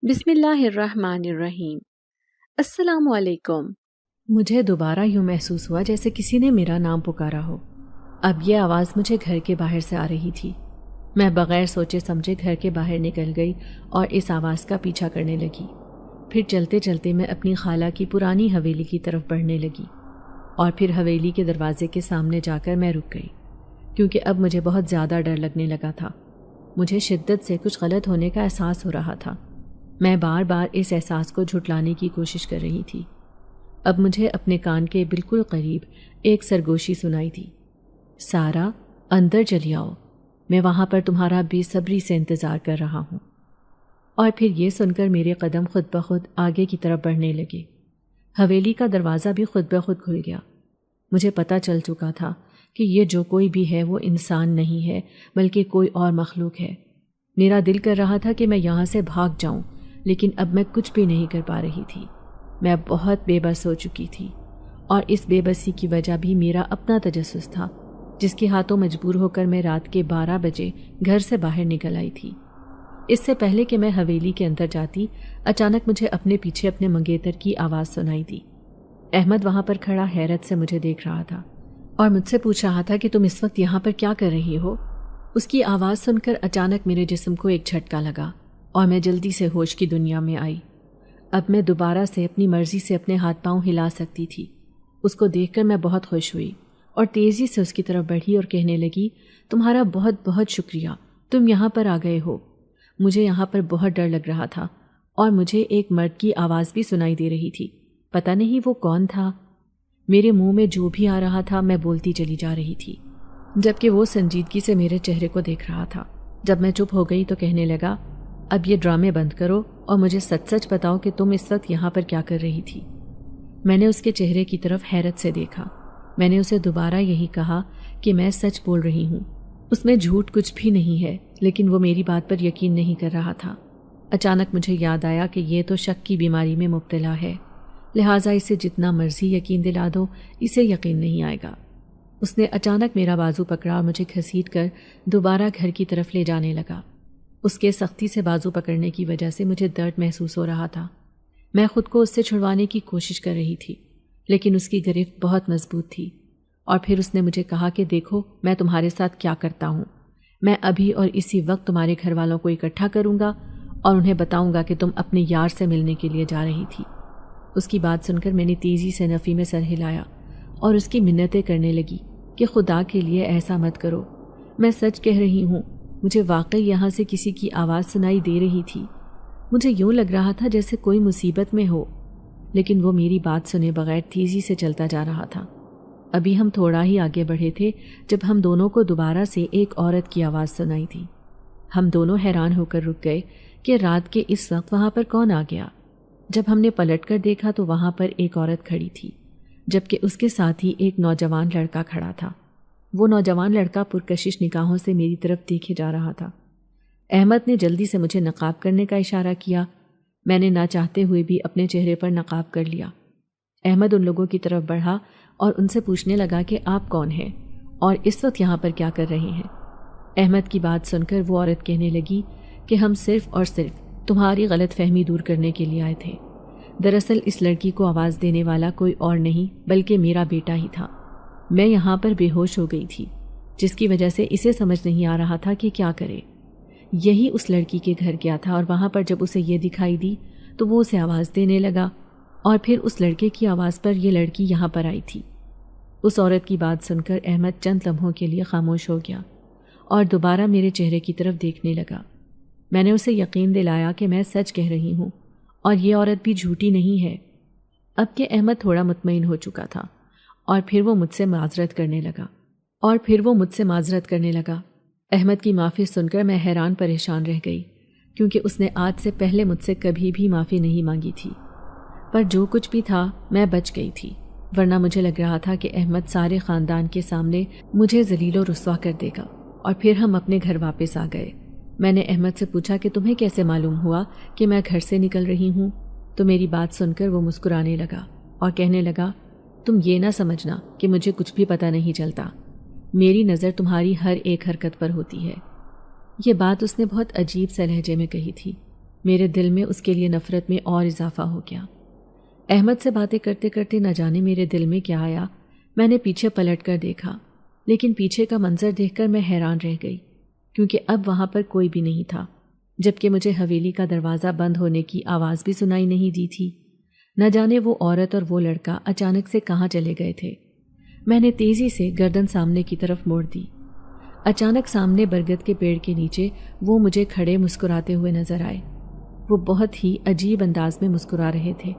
بسم اللہ الرحمن الرحیم۔ السلام علیکم۔ مجھے دوبارہ یوں محسوس ہوا جیسے کسی نے میرا نام پکارا ہو۔ اب یہ آواز مجھے گھر کے باہر سے آ رہی تھی۔ میں بغیر سوچے سمجھے گھر کے باہر نکل گئی اور اس آواز کا پیچھا کرنے لگی۔ پھر چلتے چلتے میں اپنی خالہ کی پرانی حویلی کی طرف بڑھنے لگی اور پھر حویلی کے دروازے کے سامنے جا کر میں رک گئی، کیونکہ اب مجھے بہت زیادہ ڈر لگنے لگا تھا۔ مجھے شدت سے کچھ غلط ہونے کا احساس ہو رہا تھا۔ میں بار بار اس احساس کو جھٹلانے کی کوشش کر رہی تھی۔ اب مجھے اپنے کان کے بالکل قریب ایک سرگوشی سنائی دی۔ سارا، اندر چلی آؤ، میں وہاں پر تمہارا بے صبری سے انتظار کر رہا ہوں۔ اور پھر یہ سن کر میرے قدم خود بخود آگے کی طرف بڑھنے لگے۔ حویلی کا دروازہ بھی خود بخود کھل گیا۔ مجھے پتہ چل چکا تھا کہ یہ جو کوئی بھی ہے وہ انسان نہیں ہے بلکہ کوئی اور مخلوق ہے۔ میرا دل کر رہا تھا کہ میں یہاں سے بھاگ جاؤں، لیکن اب میں کچھ بھی نہیں کر پا رہی تھی۔ میں بہت بے بس ہو چکی تھی، اور اس بے بسی کی وجہ بھی میرا اپنا تجسس تھا، جس کے ہاتھوں مجبور ہو کر میں رات کے 12 بجے گھر سے باہر نکل آئی تھی۔ اس سے پہلے کہ میں حویلی کے اندر جاتی، اچانک مجھے اپنے پیچھے اپنے منگیتر کی آواز سنائی دی۔ احمد وہاں پر کھڑا حیرت سے مجھے دیکھ رہا تھا اور مجھ سے پوچھ رہا تھا کہ تم اس وقت یہاں پر کیا کر رہی ہو؟ اس کی آواز سن کر اچانک میرے جسم کو ایک جھٹکا لگا اور میں جلدی سے ہوش کی دنیا میں آئی۔ اب میں دوبارہ سے اپنی مرضی سے اپنے ہاتھ پاؤں ہلا سکتی تھی۔ اس کو دیکھ کر میں بہت خوش ہوئی اور تیزی سے اس کی طرف بڑھی اور کہنے لگی، تمہارا بہت بہت شکریہ، تم یہاں پر آ گئے ہو۔ مجھے یہاں پر بہت ڈر لگ رہا تھا اور مجھے ایک مرد کی آواز بھی سنائی دے رہی تھی۔ پتہ نہیں وہ کون تھا۔ میرے منہ میں جو بھی آ رہا تھا میں بولتی چلی جا رہی تھی، جبکہ وہ سنجیدگی سے میرے چہرے کو دیکھ رہا تھا۔ جب میں چپ ہو گئی تو کہنے لگا، اب یہ ڈرامے بند کرو اور مجھے سچ سچ بتاؤ کہ تم اس وقت یہاں پر کیا کر رہی تھی۔ میں نے اس کے چہرے کی طرف حیرت سے دیکھا۔ میں نے اسے دوبارہ یہی کہا کہ میں سچ بول رہی ہوں، اس میں جھوٹ کچھ بھی نہیں ہے، لیکن وہ میری بات پر یقین نہیں کر رہا تھا۔ اچانک مجھے یاد آیا کہ یہ تو شک کی بیماری میں مبتلا ہے، لہٰذا اسے جتنا مرضی یقین دلا دو، اسے یقین نہیں آئے گا۔ اس نے اچانک میرا بازو پکڑا اور مجھے گھسیٹ کر دوبارہ گھر کی طرف لے جانے لگا۔ اس کے سختی سے بازو پکڑنے کی وجہ سے مجھے درد محسوس ہو رہا تھا۔ میں خود کو اس سے چھڑوانے کی کوشش کر رہی تھی، لیکن اس کی گرفت بہت مضبوط تھی۔ اور پھر اس نے مجھے کہا کہ دیکھو میں تمہارے ساتھ کیا کرتا ہوں، میں ابھی اور اسی وقت تمہارے گھر والوں کو اکٹھا کروں گا اور انہیں بتاؤں گا کہ تم اپنے یار سے ملنے کے لیے جا رہی تھی۔ اس کی بات سن کر میں نے تیزی سے نفی میں سر ہلایا اور اس کی منتیں کرنے لگی کہ خدا کے لیے ایسا مت کرو، میں سچ کہہ رہی ہوں، مجھے واقعی یہاں سے کسی کی آواز سنائی دے رہی تھی۔ مجھے یوں لگ رہا تھا جیسے کوئی مصیبت میں ہو، لیکن وہ میری بات سنے بغیر تیزی سے چلتا جا رہا تھا۔ ابھی ہم تھوڑا ہی آگے بڑھے تھے جب ہم دونوں کو دوبارہ سے ایک عورت کی آواز سنائی تھی۔ ہم دونوں حیران ہو کر رک گئے کہ رات کے اس وقت وہاں پر کون آ گیا۔ جب ہم نے پلٹ کر دیکھا تو وہاں پر ایک عورت کھڑی تھی، جبکہ اس کے ساتھ ہی ایک نوجوان لڑکا کھڑا تھا۔ وہ نوجوان لڑکا پرکشش نگاہوں سے میری طرف دیکھے جا رہا تھا۔ احمد نے جلدی سے مجھے نقاب کرنے کا اشارہ کیا۔ میں نے نہ چاہتے ہوئے بھی اپنے چہرے پر نقاب کر لیا۔ احمد ان لوگوں کی طرف بڑھا اور ان سے پوچھنے لگا کہ آپ کون ہیں اور اس وقت یہاں پر کیا کر رہے ہیں۔ احمد کی بات سن کر وہ عورت کہنے لگی کہ ہم صرف اور صرف تمہاری غلط فہمی دور کرنے کے لیے آئے تھے۔ دراصل اس لڑکی کو آواز دینے والا کوئی اور نہیں بلکہ میرا بیٹا ہی تھا۔ میں یہاں پر بے ہوش ہو گئی تھی، جس کی وجہ سے اسے سمجھ نہیں آ رہا تھا کہ کیا کرے۔ یہی اس لڑکی کے گھر گیا تھا اور وہاں پر جب اسے یہ دکھائی دی تو وہ اسے آواز دینے لگا اور پھر اس لڑکے کی آواز پر یہ لڑکی یہاں پر آئی تھی۔ اس عورت کی بات سن کر احمد چند لمحوں کے لیے خاموش ہو گیا اور دوبارہ میرے چہرے کی طرف دیکھنے لگا۔ میں نے اسے یقین دلایا کہ میں سچ کہہ رہی ہوں اور یہ عورت بھی جھوٹی نہیں ہے۔ اب کہ احمد تھوڑا مطمئن ہو چکا تھا اور پھر وہ مجھ سے معذرت کرنے لگا۔ احمد کی معافی سن کر میں حیران پریشان رہ گئی، کیونکہ اس نے آج سے پہلے مجھ سے کبھی بھی معافی نہیں مانگی تھی۔ پر جو کچھ بھی تھا میں بچ گئی تھی، ورنہ مجھے لگ رہا تھا کہ احمد سارے خاندان کے سامنے مجھے ذلیل و رسوا کر دے گا۔ اور پھر ہم اپنے گھر واپس آ گئے۔ میں نے احمد سے پوچھا کہ تمہیں کیسے معلوم ہوا کہ میں گھر سے نکل رہی ہوں؟ تو میری بات سن کر وہ مسکرانے لگا اور کہنے لگا، تم یہ نہ سمجھنا کہ مجھے کچھ بھی پتہ نہیں چلتا، میری نظر تمہاری ہر ایک حرکت پر ہوتی ہے۔ یہ بات اس نے بہت عجیب سے لہجے میں کہی تھی۔ میرے دل میں اس کے لیے نفرت میں اور اضافہ ہو گیا۔ احمد سے باتیں کرتے کرتے نہ جانے میرے دل میں کیا آیا، میں نے پیچھے پلٹ کر دیکھا، لیکن پیچھے کا منظر دیکھ کر میں حیران رہ گئی، کیونکہ اب وہاں پر کوئی بھی نہیں تھا، جبکہ مجھے حویلی کا دروازہ بند ہونے کی آواز بھی سنائی نہیں دی تھی۔ نہ جانے وہ عورت اور وہ لڑکا اچانک سے کہاں چلے گئے تھے۔ میں نے تیزی سے گردن سامنے کی طرف موڑ دی۔ اچانک سامنے برگد کے پیڑ کے نیچے وہ مجھے کھڑے مسکراتے ہوئے نظر آئے۔ وہ بہت ہی عجیب انداز میں مسکرا رہے تھے۔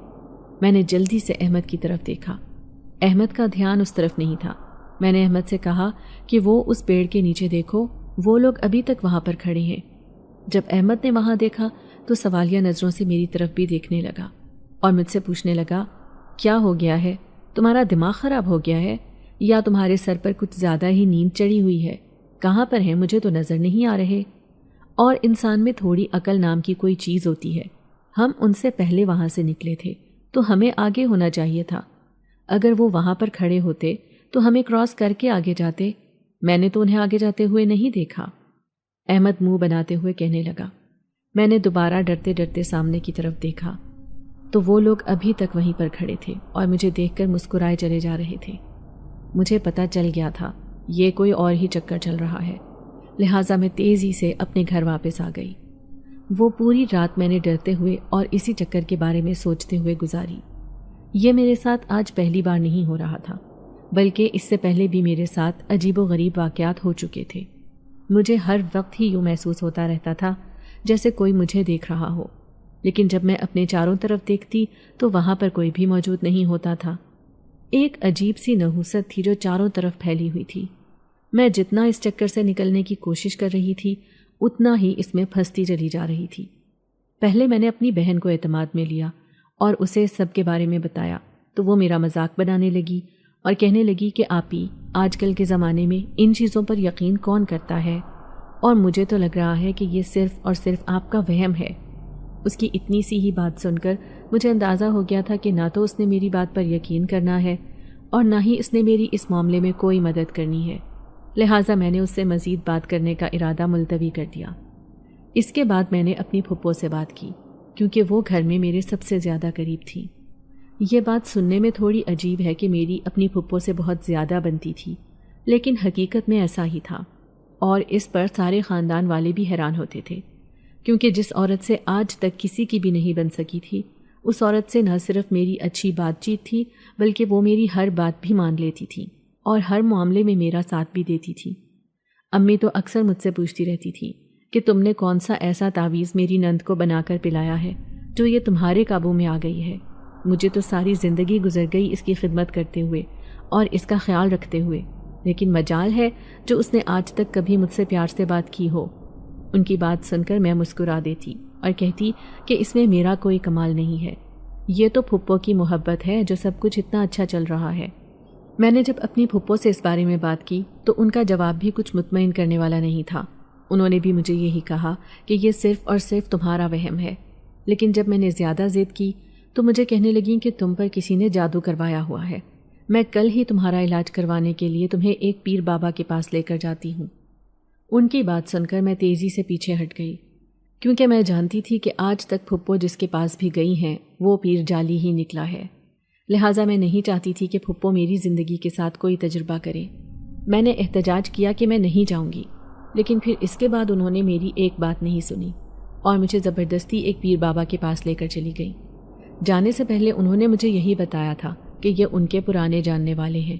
میں نے جلدی سے احمد کی طرف دیکھا۔ احمد کا دھیان اس طرف نہیں تھا۔ میں نے احمد سے کہا کہ وہ اس پیڑ کے نیچے دیکھو، وہ لوگ ابھی تک وہاں پر کھڑے ہیں۔ جب احمد نے وہاں دیکھا تو سوالیہ نظروں سے میری طرف بھی دیکھنے لگا اور مجھ سے پوچھنے لگا، کیا ہو گیا ہے؟ تمہارا دماغ خراب ہو گیا ہے یا تمہارے سر پر کچھ زیادہ ہی نیند چڑھی ہوئی ہے؟ کہاں پر ہیں؟ مجھے تو نظر نہیں آ رہے۔ اور انسان میں تھوڑی عقل نام کی کوئی چیز ہوتی ہے۔ ہم ان سے پہلے وہاں سے نکلے تھے تو ہمیں آگے ہونا چاہیے تھا۔ اگر وہ وہاں پر کھڑے ہوتے تو ہمیں کراس کر کے آگے جاتے۔ میں نے تو انہیں آگے جاتے ہوئے نہیں دیکھا۔ احمد منہ بناتے ہوئے کہنے لگا۔ میں نے دوبارہ ڈرتے ڈرتے سامنے کی طرف دیکھا تو وہ لوگ ابھی تک وہیں پر کھڑے تھے اور مجھے دیکھ کر مسکرائے چلے جا رہے تھے۔ مجھے پتہ چل گیا تھا یہ کوئی اور ہی چکر چل رہا ہے، لہٰذا میں تیزی سے اپنے گھر واپس آ گئی۔ وہ پوری رات میں نے ڈرتے ہوئے اور اسی چکر کے بارے میں سوچتے ہوئے گزاری۔ یہ میرے ساتھ آج پہلی بار نہیں ہو رہا تھا، بلکہ اس سے پہلے بھی میرے ساتھ عجیب و غریب واقعات ہو چکے تھے۔ مجھے ہر وقت ہی یوں محسوس ہوتا رہتا تھا جیسے کوئی مجھے دیکھ رہا ہو، لیکن جب میں اپنے چاروں طرف دیکھتی تو وہاں پر کوئی بھی موجود نہیں ہوتا تھا۔ ایک عجیب سی نحوست تھی جو چاروں طرف پھیلی ہوئی تھی۔ میں جتنا اس چکر سے نکلنے کی کوشش کر رہی تھی اتنا ہی اس میں پھنستی چلی جا رہی تھی۔ پہلے میں نے اپنی بہن کو اعتماد میں لیا اور اسے سب کے بارے میں بتایا تو وہ میرا مذاق بنانے لگی اور کہنے لگی کہ آپی، آج کل کے زمانے میں ان چیزوں پر یقین کون کرتا ہے، اور مجھے تو لگ رہا ہے کہ یہ صرف اور صرف آپ کا وہم ہے۔ اس کی اتنی سی ہی بات سن کر مجھے اندازہ ہو گیا تھا کہ نہ تو اس نے میری بات پر یقین کرنا ہے اور نہ ہی اس نے میری اس معاملے میں کوئی مدد کرنی ہے، لہٰذا میں نے اس سے مزید بات کرنے کا ارادہ ملتوی کر دیا۔ اس کے بعد میں نے اپنی پھپھو سے بات کی، کیونکہ وہ گھر میں میرے سب سے زیادہ قریب تھی۔ یہ بات سننے میں تھوڑی عجیب ہے کہ میری اپنی پھپھو سے بہت زیادہ بنتی تھی، لیکن حقیقت میں ایسا ہی تھا، اور اس پر سارے خاندان والے بھی حیران ہوتے تھے، کیونکہ جس عورت سے آج تک کسی کی بھی نہیں بن سکی تھی، اس عورت سے نہ صرف میری اچھی بات چیت تھی بلکہ وہ میری ہر بات بھی مان لیتی تھی اور ہر معاملے میں میرا ساتھ بھی دیتی تھی۔ امی تو اکثر مجھ سے پوچھتی رہتی تھی کہ تم نے کون سا ایسا تعویذ میری نند کو بنا کر پلایا ہے جو یہ تمہارے قابو میں آ گئی ہے۔ مجھے تو ساری زندگی گزر گئی اس کی خدمت کرتے ہوئے اور اس کا خیال رکھتے ہوئے، لیکن مجال ہے جو اس نے آج تک کبھی مجھ سے پیار سے بات کی ہو۔ ان کی بات سن کر میں مسکرا دیتی اور کہتی کہ اس میں میرا کوئی کمال نہیں ہے، یہ تو پھپھو کی محبت ہے جو سب کچھ اتنا اچھا چل رہا ہے۔ میں نے جب اپنی پھپھو سے اس بارے میں بات کی تو ان کا جواب بھی کچھ مطمئن کرنے والا نہیں تھا۔ انہوں نے بھی مجھے یہی کہا کہ یہ صرف اور صرف تمہارا وہم ہے، لیکن جب میں نے زیادہ ضد کی تو مجھے کہنے لگیں کہ تم پر کسی نے جادو کروایا ہوا ہے۔ میں کل ہی تمہارا علاج کروانے کے لیے تمہیں ایک پیر بابا کے پاس لے کر جاتی ہوں۔ ان کی بات سن کر میں تیزی سے پیچھے ہٹ گئی، کیونکہ میں جانتی تھی کہ آج تک پھپھو جس کے پاس بھی گئی ہیں وہ پیر جعلی ہی نکلا ہے، لہٰذا میں نہیں چاہتی تھی کہ پھپھو میری زندگی کے ساتھ کوئی تجربہ کرے۔ میں نے احتجاج کیا کہ میں نہیں جاؤں گی، لیکن پھر اس کے بعد انہوں نے میری ایک بات نہیں سنی اور مجھے زبردستی ایک پیر بابا کے پاس لے کر چلی گئی۔ جانے سے پہلے انہوں نے مجھے یہی بتایا تھا کہ یہ ان کے پرانے جاننے والے ہیں،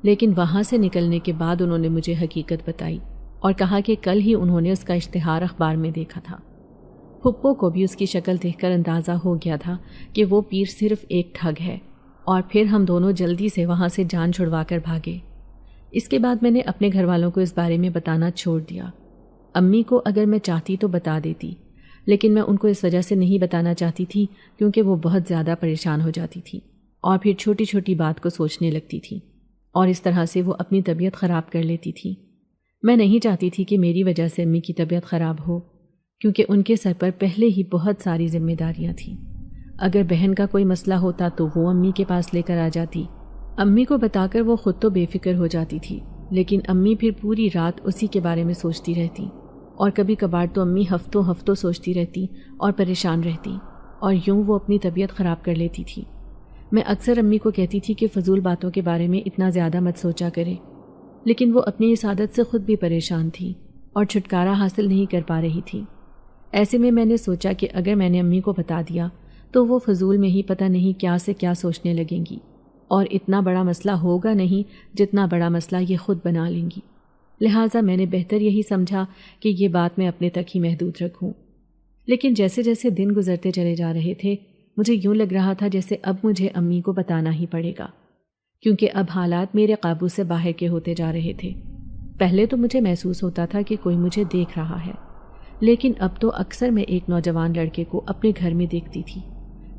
لیکن وہاں سے نکلنے کے بعد انہوں نے مجھے حقیقت بتائی اور کہا کہ کل ہی انہوں نے اس کا اشتہار اخبار میں دیکھا تھا۔ پھپھو کو بھی اس کی شکل دیکھ کر اندازہ ہو گیا تھا کہ وہ پیر صرف ایک ٹھگ ہے، اور پھر ہم دونوں جلدی سے وہاں سے جان چھڑوا کر بھاگے۔ اس کے بعد میں نے اپنے گھر والوں کو اس بارے میں بتانا چھوڑ دیا۔ امی کو اگر میں چاہتی تو بتا دیتی، لیکن میں ان کو اس وجہ سے نہیں بتانا چاہتی تھی کیونکہ وہ بہت زیادہ پریشان ہو جاتی تھی اور پھر چھوٹی چھوٹی بات کو سوچنے لگتی تھی، اور اس طرح سے وہ اپنی طبیعت خراب کر لیتی تھی۔ میں نہیں چاہتی تھی کہ میری وجہ سے امی کی طبیعت خراب ہو، کیونکہ ان کے سر پر پہلے ہی بہت ساری ذمہ داریاں تھیں۔ اگر بہن کا کوئی مسئلہ ہوتا تو وہ امی کے پاس لے کر آ جاتی۔ امی کو بتا کر وہ خود تو بے فکر ہو جاتی تھی، لیکن امی پھر پوری رات اسی کے بارے میں سوچتی رہتی اور کبھی کبھار تو امی ہفتوں ہفتوں سوچتی رہتی اور پریشان رہتی، اور یوں وہ اپنی طبیعت خراب کر لیتی تھی۔ میں اکثر امی کو کہتی تھی کہ فضول باتوں کے بارے میں اتنا زیادہ مت سوچا کرے، لیکن وہ اپنی اس عادت سے خود بھی پریشان تھی اور چھٹکارا حاصل نہیں کر پا رہی تھی۔ ایسے میں نے سوچا کہ اگر میں نے امی کو بتا دیا تو وہ فضول میں ہی پتہ نہیں کیا سے کیا سوچنے لگیں گی، اور اتنا بڑا مسئلہ ہوگا نہیں جتنا بڑا مسئلہ یہ خود بنا لیں گی۔ لہٰذا میں نے بہتر یہی سمجھا کہ یہ بات میں اپنے تک ہی محدود رکھوں۔ لیکن جیسے جیسے دن گزرتے چلے جا رہے تھے، مجھے یوں لگ رہا تھا جیسے اب مجھے امی کو بتانا ہی پڑے گا، کیونکہ اب حالات میرے قابو سے باہر کے ہوتے جا رہے تھے۔ پہلے تو مجھے محسوس ہوتا تھا کہ کوئی مجھے دیکھ رہا ہے، لیکن اب تو اکثر میں ایک نوجوان لڑکے کو اپنے گھر میں دیکھتی تھی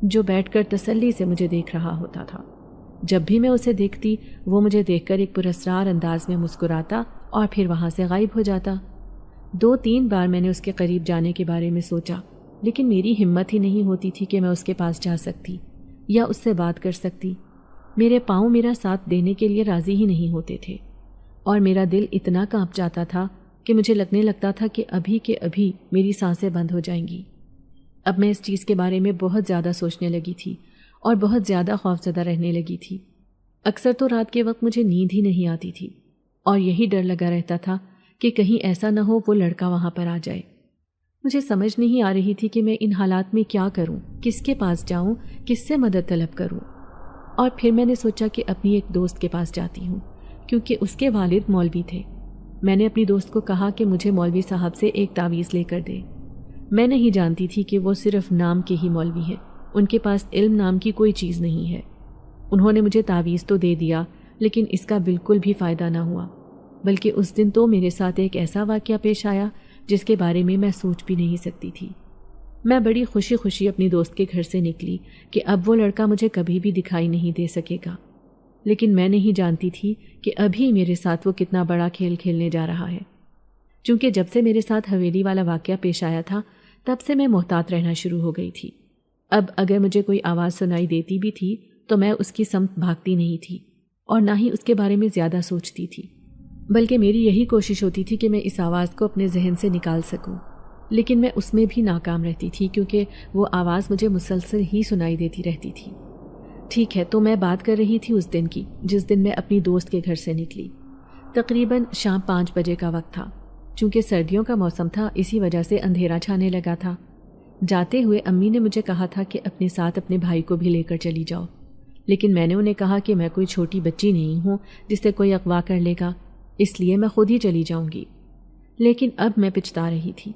جو بیٹھ کر تسلی سے مجھے دیکھ رہا ہوتا تھا۔ جب بھی میں اسے دیکھتی وہ مجھے دیکھ کر ایک پراسرار انداز میں مسکراتا اور پھر وہاں سے غائب ہو جاتا۔ 2-3 بار میں نے اس کے قریب جانے کے بارے میں سوچا، لیکن میری ہمت ہی نہیں ہوتی تھی کہ میں اس کے پاس جا سکتی یا اس سے بات کر سکتی۔ میرے پاؤں میرا ساتھ دینے کے لیے راضی ہی نہیں ہوتے تھے، اور میرا دل اتنا کانپ جاتا تھا کہ مجھے لگنے لگتا تھا کہ ابھی کے ابھی میری سانسیں بند ہو جائیں گی۔ اب میں اس چیز کے بارے میں بہت زیادہ سوچنے لگی تھی اور بہت زیادہ خوفزدہ رہنے لگی تھی۔ اکثر تو رات کے وقت مجھے نیند ہی نہیں آتی تھی، اور یہی ڈر لگا رہتا تھا کہ کہیں ایسا نہ ہو وہ لڑکا وہاں پر آ جائے۔ مجھے سمجھ نہیں آ رہی تھی کہ میں ان حالات میں کیا کروں، کس کے پاس جاؤں، کس سے مدد طلب کروں۔ اور پھر میں نے سوچا کہ اپنی ایک دوست کے پاس جاتی ہوں، کیونکہ اس کے والد مولوی تھے۔ میں نے اپنی دوست کو کہا کہ مجھے مولوی صاحب سے ایک تعویذ لے کر دے۔ میں نہیں جانتی تھی کہ وہ صرف نام کے ہی مولوی ہیں، ان کے پاس علم نام کی کوئی چیز نہیں ہے۔ انہوں نے مجھے تعویذ تو دے دیا، لیکن اس کا بالکل بھی فائدہ نہ ہوا، بلکہ اس دن تو میرے ساتھ ایک ایسا واقعہ پیش آیا جس کے بارے میں سوچ بھی نہیں سکتی تھی۔ میں بڑی خوشی خوشی اپنی دوست کے گھر سے نکلی کہ اب وہ لڑکا مجھے کبھی بھی دکھائی نہیں دے سکے گا، لیکن میں نہیں جانتی تھی کہ ابھی میرے ساتھ وہ کتنا بڑا کھیل کھیلنے جا رہا ہے۔ چونکہ جب سے میرے ساتھ حویلی والا واقعہ پیش آیا تھا تب سے میں محتاط رہنا شروع ہو گئی تھی۔ اب اگر مجھے کوئی آواز سنائی دیتی بھی تھی تو میں اس کی سمت بھاگتی نہیں تھی اور نہ ہی اس کے بارے میں زیادہ سوچتی تھی، بلکہ میری یہی کوشش ہوتی تھی کہ میں اس آواز کو اپنے ذہن سے نکال سکوں، لیکن میں اس میں بھی ناکام رہتی تھی کیونکہ وہ آواز مجھے مسلسل ہی سنائی دیتی رہتی تھی۔ ٹھیک ہے، تو میں بات کر رہی تھی اس دن کی جس دن میں اپنی دوست کے گھر سے نکلی۔ تقریباً شام 5 بجے کا وقت تھا۔ چونکہ سردیوں کا موسم تھا اسی وجہ سے اندھیرا چھانے لگا تھا۔ جاتے ہوئے امی نے مجھے کہا تھا کہ اپنے ساتھ اپنے بھائی کو بھی لے کر چلی جاؤ، لیکن میں نے انہیں کہا کہ میں کوئی چھوٹی بچی نہیں ہوں جس سے کوئی اغوا کر لے گا، اس لیے میں خود ہی چلی جاؤں گی۔ لیکن اب میں پچھتا رہی تھی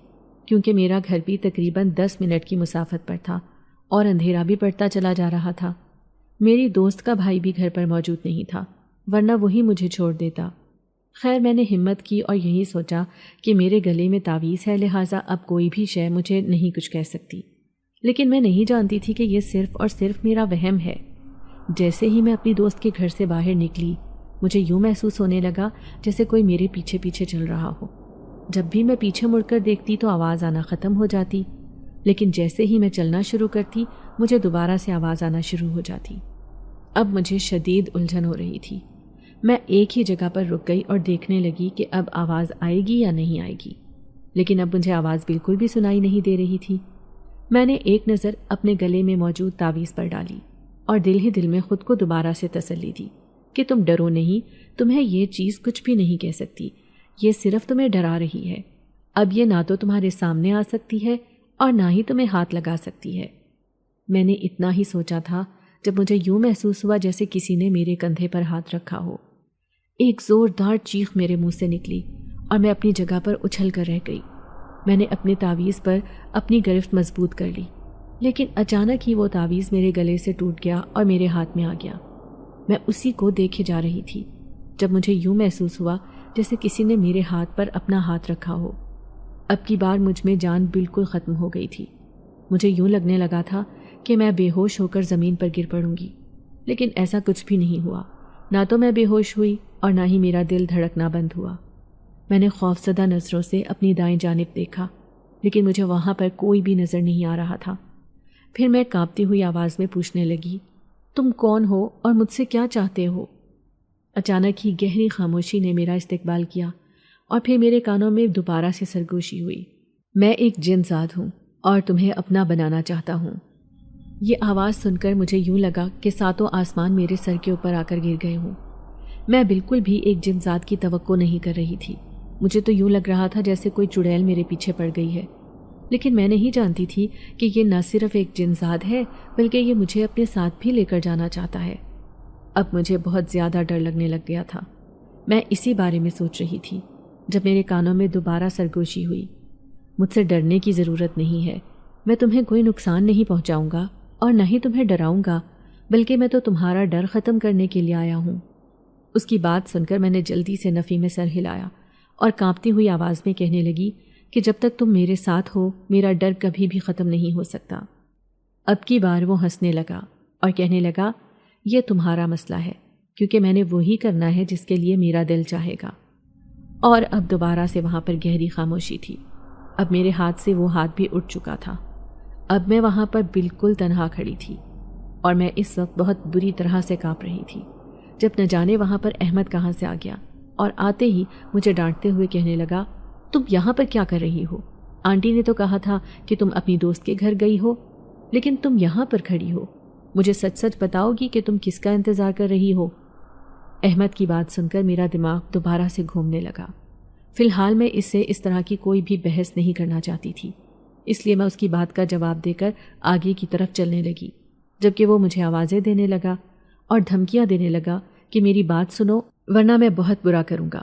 کیونکہ میرا گھر بھی تقریباً 10 منٹ کی مسافت پر تھا اور اندھیرا بھی پڑتا چلا جا رہا تھا۔ میری دوست کا بھائی بھی گھر پر موجود نہیں تھا، ورنہ وہی مجھے چھوڑ دیتا۔ خیر میں نے ہمت کی اور یہی سوچا کہ میرے گلے میں تعویذ ہے، لہٰذا اب کوئی بھی شے مجھے نہیں کچھ کہہ سکتی، لیکن میں نہیں جانتی تھی کہ یہ صرف اور صرف میرا وہم ہے۔ جیسے ہی میں اپنی دوست کے گھر سے باہر نکلی مجھے یوں محسوس ہونے لگا جیسے کوئی میرے پیچھے پیچھے چل رہا ہو۔ جب بھی میں پیچھے مڑ کر دیکھتی تو آواز آنا ختم ہو جاتی، لیکن جیسے ہی میں چلنا شروع کرتی مجھے دوبارہ سے آواز آنا شروع ہو جاتی۔ اب مجھے شدید الجھن ہو رہی تھی۔ میں ایک ہی جگہ پر رک گئی اور دیکھنے لگی کہ اب آواز آئے گی یا نہیں آئے گی، لیکن اب مجھے آواز بالکل بھی سنائی نہیں دے رہی تھی۔ میں نے ایک نظر اپنے گلے میں موجود تعویذ پر ڈالی اور دل ہی دل میں خود کو دوبارہ سے تسلی دی کہ تم ڈرو نہیں، تمہیں یہ چیز کچھ بھی نہیں کہہ سکتی، یہ صرف تمہیں ڈرا رہی ہے۔ اب یہ نہ تو تمہارے سامنے آ سکتی ہے اور نہ ہی تمہیں ہاتھ لگا سکتی ہے۔ میں نے اتنا ہی سوچا تھا جب مجھے یوں محسوس ہوا جیسے کسی نے میرے کندھے پر ہاتھ رکھا ہو۔ ایک زوردار چیخ میرے منہ سے نکلی اور میں اپنی جگہ پر اچھل کر رہ گئی۔ میں نے اپنے تعویذ پر اپنی گرفت مضبوط کر لی، لیکن اچانک ہی وہ تعویذ میرے گلے سے ٹوٹ گیا اور میرے ہاتھ میں آ گیا۔ میں اسی کو دیکھے جا رہی تھی جب مجھے یوں محسوس ہوا جیسے کسی نے میرے ہاتھ پر اپنا ہاتھ رکھا ہو۔ اب کی بار مجھ میں جان بالکل ختم ہو گئی تھی۔ مجھے یوں لگنے لگا تھا کہ میں بے ہوش ہو کر زمین پر گر پڑوں گی، لیکن ایسا کچھ بھی نہیں ہوا۔ نہ تو میں بے ہوش ہوئی اور نہ ہی میرا دل دھڑکنا بند ہوا۔ میں نے خوفزدہ نظروں سے اپنی دائیں جانب دیکھا، لیکن مجھے وہاں پر کوئی بھی نظر نہیں آ رہا تھا۔ پھر میں کانپتی ہوئی آواز میں پوچھنے لگی، تم کون ہو اور مجھ سے کیا چاہتے ہو؟ اچانک ہی گہری خاموشی نے میرا استقبال کیا اور پھر میرے کانوں میں دوبارہ سے سرگوشی ہوئی، میں ایک جن ذات ہوں اور تمہیں اپنا بنانا چاہتا ہوں۔ یہ آواز سن کر مجھے یوں لگا کہ ساتوں آسمان میرے سر کے اوپر آ کر گر گئے ہوں۔ میں بالکل بھی ایک جن ذات کی توقع نہیں کر رہی تھی۔ مجھے تو یوں لگ رہا تھا جیسے کوئی چڑیل میرے پیچھے پڑ گئی ہے، لیکن میں نہیں جانتی تھی کہ یہ نہ صرف ایک جن ذات ہے بلکہ یہ مجھے اپنے ساتھ بھی لے کر جانا چاہتا ہے۔ اب مجھے بہت زیادہ ڈر لگنے لگ گیا تھا۔ میں اسی بارے میں سوچ رہی تھی جب میرے کانوں میں دوبارہ سرگوشی ہوئی، مجھ سے ڈرنے کی ضرورت نہیں ہے، میں تمہیں کوئی نقصان نہیں پہنچاؤں گا اور نہ ہی تمہیں ڈراؤں گا، بلکہ میں تو تمہارا ڈر ختم کرنے کے لیے آیا ہوں۔ اس کی بات سن کر میں نے جلدی سے نفی میں سر ہلایا اور کانپتی ہوئی آواز میں کہنے لگی کہ جب تک تم میرے ساتھ ہو میرا ڈر کبھی بھی ختم نہیں ہو سکتا۔ اب کی بار وہ ہنسنے لگا اور کہنے لگا، یہ تمہارا مسئلہ ہے کیونکہ میں نے وہی کرنا ہے جس کے لیے میرا دل چاہے گا۔ اور اب دوبارہ سے وہاں پر گہری خاموشی تھی۔ اب میرے ہاتھ سے وہ ہاتھ بھی اٹھ چکا تھا۔ اب میں وہاں پر بالکل تنہا کھڑی تھی اور میں اس وقت بہت بری طرح سے کانپ رہی تھی جب نہ جانے وہاں پر احمد کہاں سے آ گیا اور آتے ہی مجھے ڈانٹتے ہوئے کہنے لگا، تم یہاں پر کیا کر رہی ہو؟ آنٹی نے تو کہا تھا کہ تم اپنی دوست کے گھر گئی ہو، لیکن تم یہاں پر کھڑی ہو۔ مجھے سچ سچ بتاؤ گی کہ تم کس کا انتظار کر رہی ہو؟ احمد کی بات سن کر میرا دماغ دوبارہ سے گھومنے لگا۔ فی الحال میں اس سے اس طرح کی کوئی بھی بحث نہیں کرنا چاہتی تھی، اس لیے میں اس کی بات کا جواب دے کر آگے کی طرف چلنے لگی، جبکہ وہ مجھے آوازیں دینے لگا اور دھمکیاں دینے لگا کہ میری بات سنو ورنہ میں بہت برا کروں گا،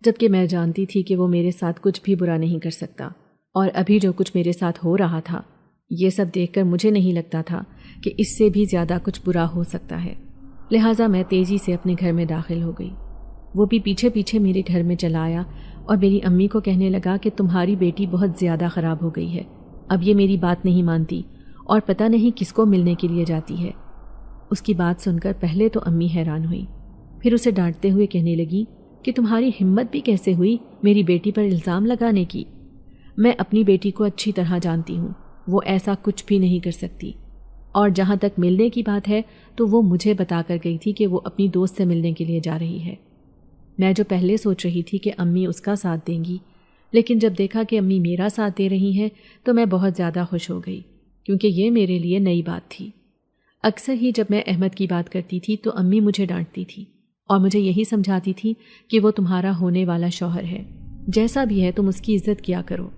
جبکہ میں جانتی تھی کہ وہ میرے ساتھ کچھ بھی برا نہیں کر سکتا۔ اور ابھی جو کچھ میرے ساتھ ہو رہا تھا یہ سب دیکھ کر مجھے نہیں لگتا تھا کہ اس سے بھی زیادہ کچھ برا ہو سکتا ہے، لہٰذا میں تیزی سے اپنے گھر میں داخل ہو گئی۔ وہ بھی پیچھے پیچھے میرے گھر میں چلا آیا اور میری امی کو کہنے لگا کہ تمہاری بیٹی بہت زیادہ خراب ہو گئی ہے، اب یہ میری بات نہیں مانتی اور پتہ نہیں کس کو ملنے کے لیے جاتی ہے۔ اس کی بات سن کر پہلے تو امی حیران ہوئی، پھر اسے ڈانٹتے ہوئے کہنے لگی کہ تمہاری ہمت بھی کیسے ہوئی میری بیٹی پر الزام لگانے کی؟ میں اپنی بیٹی کو اچھی طرح جانتی ہوں، وہ ایسا کچھ بھی نہیں کر سکتی، اور جہاں تک ملنے کی بات ہے تو وہ مجھے بتا کر گئی تھی کہ وہ اپنی دوست سے ملنے کے لیے جا رہی ہے۔ میں جو پہلے سوچ رہی تھی کہ امی اس کا ساتھ دیں گی، لیکن جب دیکھا کہ امی میرا ساتھ دے رہی ہیں تو میں بہت زیادہ خوش ہو گئی، کیونکہ یہ میرے لیے نئی بات تھی۔ اکثر ہی جب میں احمد کی بات کرتی تھی تو امی مجھے ڈانٹتی تھی اور مجھے یہی سمجھاتی تھی کہ وہ تمہارا ہونے والا شوہر ہے، جیسا بھی ہے تم اس کی عزت کیا کرو۔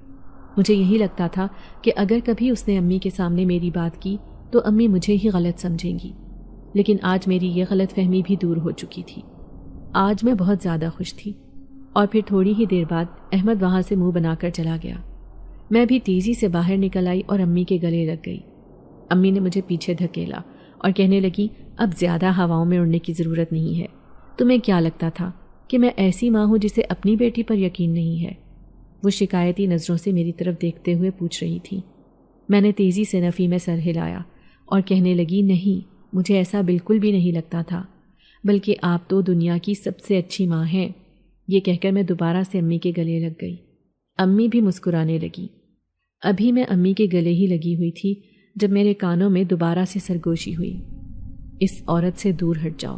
مجھے یہی لگتا تھا کہ اگر کبھی اس نے امی کے سامنے میری بات کی تو امی مجھے ہی غلط سمجھیں گی، لیکن آج میری یہ غلط فہمی بھی دور ہو چکی تھی۔ آج میں بہت زیادہ خوش تھی۔ اور پھر تھوڑی ہی دیر بعد احمد وہاں سے منہ بنا کر چلا گیا۔ میں بھی تیزی سے باہر نکل آئی اور امی کے گلے لگ گئی۔ امی نے مجھے پیچھے دھکیلا اور کہنے لگی، اب زیادہ ہواؤں میں اڑنے کی ضرورت نہیں ہے، تمہیں کیا لگتا تھا کہ میں ایسی ماں ہوں جسے اپنی بیٹی پر یقین نہیں ہے؟ وہ شکایتی نظروں سے میری طرف دیکھتے ہوئے پوچھ رہی تھی۔ میں نے تیزی سے نفی میں سر ہلایا اور کہنے لگی، نہیں، مجھے ایسا بالکل بھی نہیں لگتا تھا، بلکہ آپ تو دنیا کی سب سے اچھی ماں ہیں۔ یہ کہہ کر میں دوبارہ سے امی کے گلے لگ گئی۔ امی بھی مسکرانے لگی۔ ابھی میں امی کے گلے ہی لگی ہوئی تھی جب میرے کانوں میں دوبارہ سے سرگوشی ہوئی، اس عورت سے دور ہٹ جاؤ۔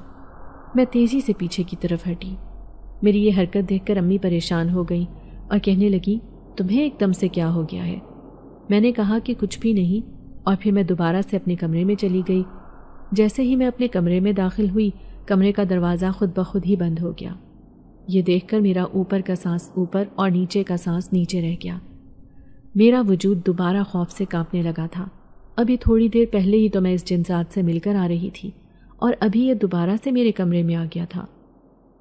میں تیزی سے پیچھے کی طرف ہٹی۔ میری یہ حرکت دیکھ کر امی پریشان ہو گئی اور کہنے لگی، تمہیں ایک دم سے کیا ہو گیا ہے؟ میں نے کہا کہ کچھ بھی نہیں، اور پھر میں دوبارہ سے اپنے کمرے میں چلی گئی۔ جیسے ہی میں اپنے کمرے میں داخل ہوئی، کمرے کا دروازہ خود بخود ہی بند ہو گیا۔ یہ دیکھ کر میرا اوپر کا سانس اوپر اور نیچے کا سانس نیچے رہ گیا۔ میرا وجود دوبارہ خوف سے کانپنے لگا تھا۔ ابھی تھوڑی دیر پہلے ہی تو میں اس جنسات سے مل کر آ رہی تھی، اور ابھی یہ دوبارہ سے میرے کمرے میں آ گیا تھا۔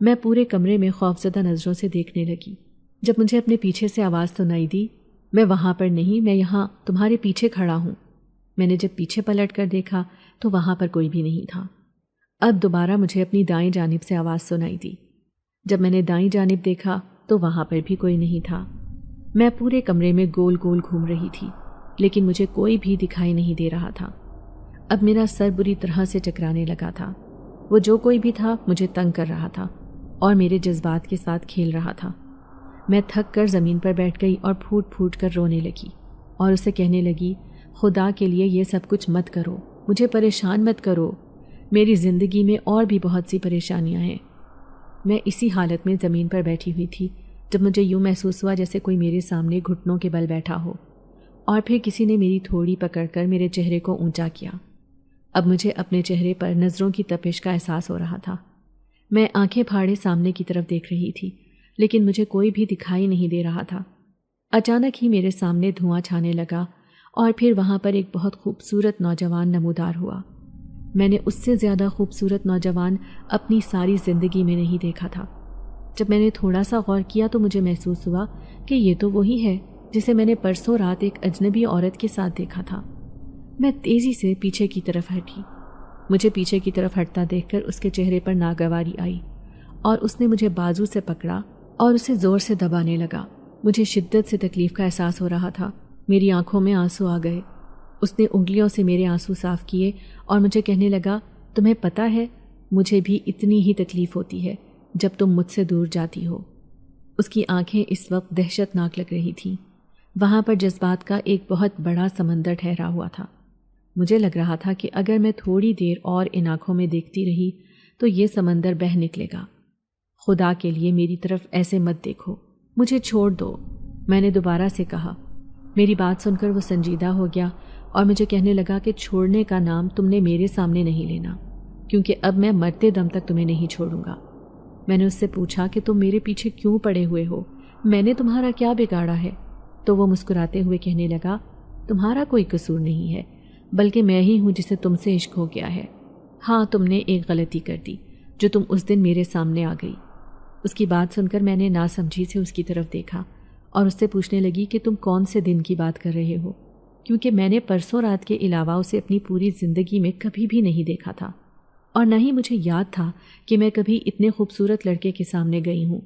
میں پورے کمرے میں خوفزدہ نظروں سے دیکھنے لگی۔ جب مجھے اپنے پیچھے سے آواز سنائی دی، میں وہاں پر نہیں، میں یہاں تمہارے پیچھے کھڑا ہوں۔ میں نے جب پیچھے پلٹ کر دیکھا تو وہاں پر کوئی بھی نہیں تھا۔ اب دوبارہ مجھے اپنی دائیں جانب سے آواز سنائی دی۔ جب میں نے دائیں جانب دیکھا تو وہاں پر بھی کوئی نہیں تھا۔ میں پورے کمرے میں گول گول گھوم رہی تھی، لیکن مجھے کوئی بھی دکھائی نہیں دے رہا تھا۔ اب میرا سر بری طرح سے چکرانے لگا تھا۔ وہ جو کوئی بھی تھا مجھے تنگ کر رہا تھا اور میرے جذبات کے ساتھ کھیل رہا تھا۔ میں تھک کر زمین پر بیٹھ گئی اور پھوٹ پھوٹ کر رونے لگی اور اسے کہنے لگی، خدا کے لیے یہ سب کچھ مت کرو، مجھے پریشان مت کرو، میری زندگی میں اور بھی بہت سی پریشانیاں ہیں۔ میں اسی حالت میں زمین پر بیٹھی ہوئی تھی جب مجھے یوں محسوس ہوا جیسے کوئی میرے سامنے گھٹنوں کے بل بیٹھا ہو، اور پھر کسی نے میری تھوڑی پکڑ کر میرے چہرے کو اونچا کیا۔ اب مجھے اپنے چہرے پر نظروں کی تپش کا احساس ہو رہا تھا۔ میں آنکھیں پھاڑے سامنے کی طرف دیکھ رہی تھی، لیکن مجھے کوئی بھی دکھائی نہیں دے رہا تھا۔ اچانک ہی میرے سامنے دھواں چھانے لگا اور پھر وہاں پر ایک بہت خوبصورت نوجوان نمودار ہوا۔ میں نے اس سے زیادہ خوبصورت نوجوان اپنی ساری زندگی میں نہیں دیکھا تھا۔ جب میں نے تھوڑا سا غور کیا تو مجھے محسوس ہوا کہ یہ تو وہی ہے جسے میں نے پرسوں رات ایک اجنبی عورت کے ساتھ دیکھا تھا۔ میں تیزی سے پیچھے کی طرف ہٹی۔ مجھے پیچھے کی طرف ہٹتا دیکھ کر اس کے چہرے پر ناگواری آئی اور اس نے مجھے بازو سے پکڑا اور اسے زور سے دبانے لگا۔ مجھے شدت سے تکلیف کا احساس ہو رہا تھا۔ میری آنکھوں میں آنسو آ گئے۔ اس نے انگلیوں سے میرے آنسو صاف کیے اور مجھے کہنے لگا، تمہیں پتہ ہے مجھے بھی اتنی ہی تکلیف ہوتی ہے جب تم مجھ سے دور جاتی ہو۔ اس کی آنکھیں اس وقت دہشت ناک لگ رہی تھیں۔ وہاں پر جذبات کا ایک بہت بڑا سمندر ٹھہرا ہوا تھا۔ مجھے لگ رہا تھا کہ اگر میں تھوڑی دیر اور ان آنکھوں میں دیکھتی رہی تو یہ سمندر بہہ نکلے گا۔ خدا کے لیے میری طرف ایسے مت دیکھو، مجھے چھوڑ دو، میں نے دوبارہ سے کہا۔ میری بات سن کر وہ سنجیدہ ہو گیا اور مجھے کہنے لگا کہ چھوڑنے کا نام تم نے میرے سامنے نہیں لینا، کیونکہ اب میں مرتے دم تک تمہیں نہیں چھوڑوں گا۔ میں نے اس سے پوچھا کہ تم میرے پیچھے کیوں پڑے ہوئے ہو، میں نے تمہارا کیا بگاڑا ہے؟ تو وہ مسکراتے ہوئے کہنے لگا، تمہارا کوئی قصور نہیں ہے، بلکہ میں ہی ہوں جسے تم سے عشق ہو گیا ہے۔ ہاں، تم نے ایک غلطی کر دی جو تم اس دن میرے سامنے آ گئی۔ اس کی بات سن کر میں نے ناسمجھی سے اس کی طرف دیکھا اور اس سے پوچھنے لگی کہ تم کون سے دن کی بات کر رہے ہو، کیونکہ میں نے پرسوں رات کے علاوہ اسے اپنی پوری زندگی میں کبھی بھی نہیں دیکھا تھا، اور نہ ہی مجھے یاد تھا کہ میں کبھی اتنے خوبصورت لڑکے کے سامنے گئی ہوں۔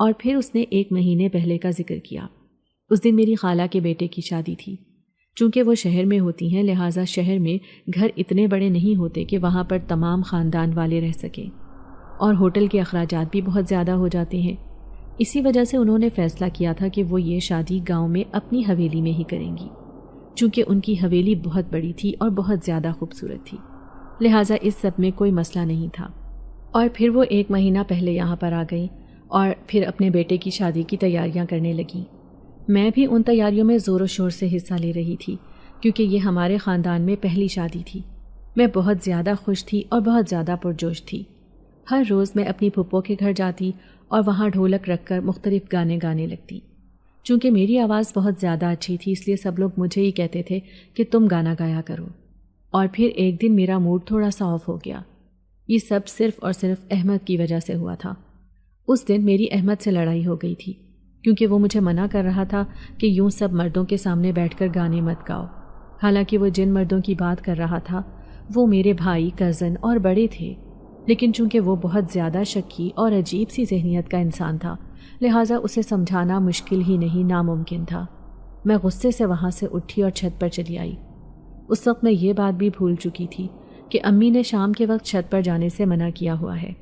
اور پھر اس نے 1 مہینے پہلے کا ذکر کیا۔ اس دن میری خالہ کے بیٹے کی شادی تھی۔ چونکہ وہ شہر میں ہوتی ہیں، لہٰذا شہر میں گھر اتنے بڑے نہیں ہوتے کہ وہاں پر تمام خاندان والے رہ سکیں، اور ہوٹل کے اخراجات بھی بہت زیادہ ہو جاتے ہیں۔ اسی وجہ سے انہوں نے فیصلہ کیا تھا کہ وہ یہ شادی گاؤں میں اپنی حویلی میں ہی کریں گی، چونکہ ان کی حویلی بہت بڑی تھی اور بہت زیادہ خوبصورت تھی، لہٰذا اس سب میں کوئی مسئلہ نہیں تھا۔ اور پھر وہ 1 مہینہ پہلے یہاں پر آ گئیں اور پھر اپنے بیٹے کی شادی کی تیاریاں کرنے لگیں۔ میں بھی ان تیاریوں میں زور و شور سے حصہ لے رہی تھی، کیونکہ یہ ہمارے خاندان میں پہلی شادی تھی۔ میں بہت زیادہ خوش تھی اور بہت زیادہ پرجوش تھی۔ ہر روز میں اپنی پھپھو کے گھر جاتی اور وہاں ڈھولک رکھ کر مختلف گانے گانے لگتی۔ چونکہ میری آواز بہت زیادہ اچھی تھی، اس لیے سب لوگ مجھے ہی کہتے تھے کہ تم گانا گایا کرو۔ اور پھر ایک دن میرا موڈ تھوڑا سا آف ہو گیا۔ یہ سب صرف اور صرف احمد کی وجہ سے ہوا تھا۔ اس دن میری احمد سے لڑائی ہو گئی تھی، کیونکہ وہ مجھے منع کر رہا تھا کہ یوں سب مردوں کے سامنے بیٹھ کر گانے مت گاؤ۔ حالانکہ وہ جن مردوں کی بات کر رہا تھا وہ میرے بھائی، کزن اور بڑے تھے، لیکن چونکہ وہ بہت زیادہ شکی اور عجیب سی ذہنیت کا انسان تھا، لہٰذا اسے سمجھانا مشکل ہی نہیں، ناممکن تھا۔ میں غصے سے وہاں سے اٹھی اور چھت پر چلی آئی۔ اس وقت میں یہ بات بھی بھول چکی تھی کہ امی نے شام کے وقت چھت پر جانے سے منع کیا ہوا ہے،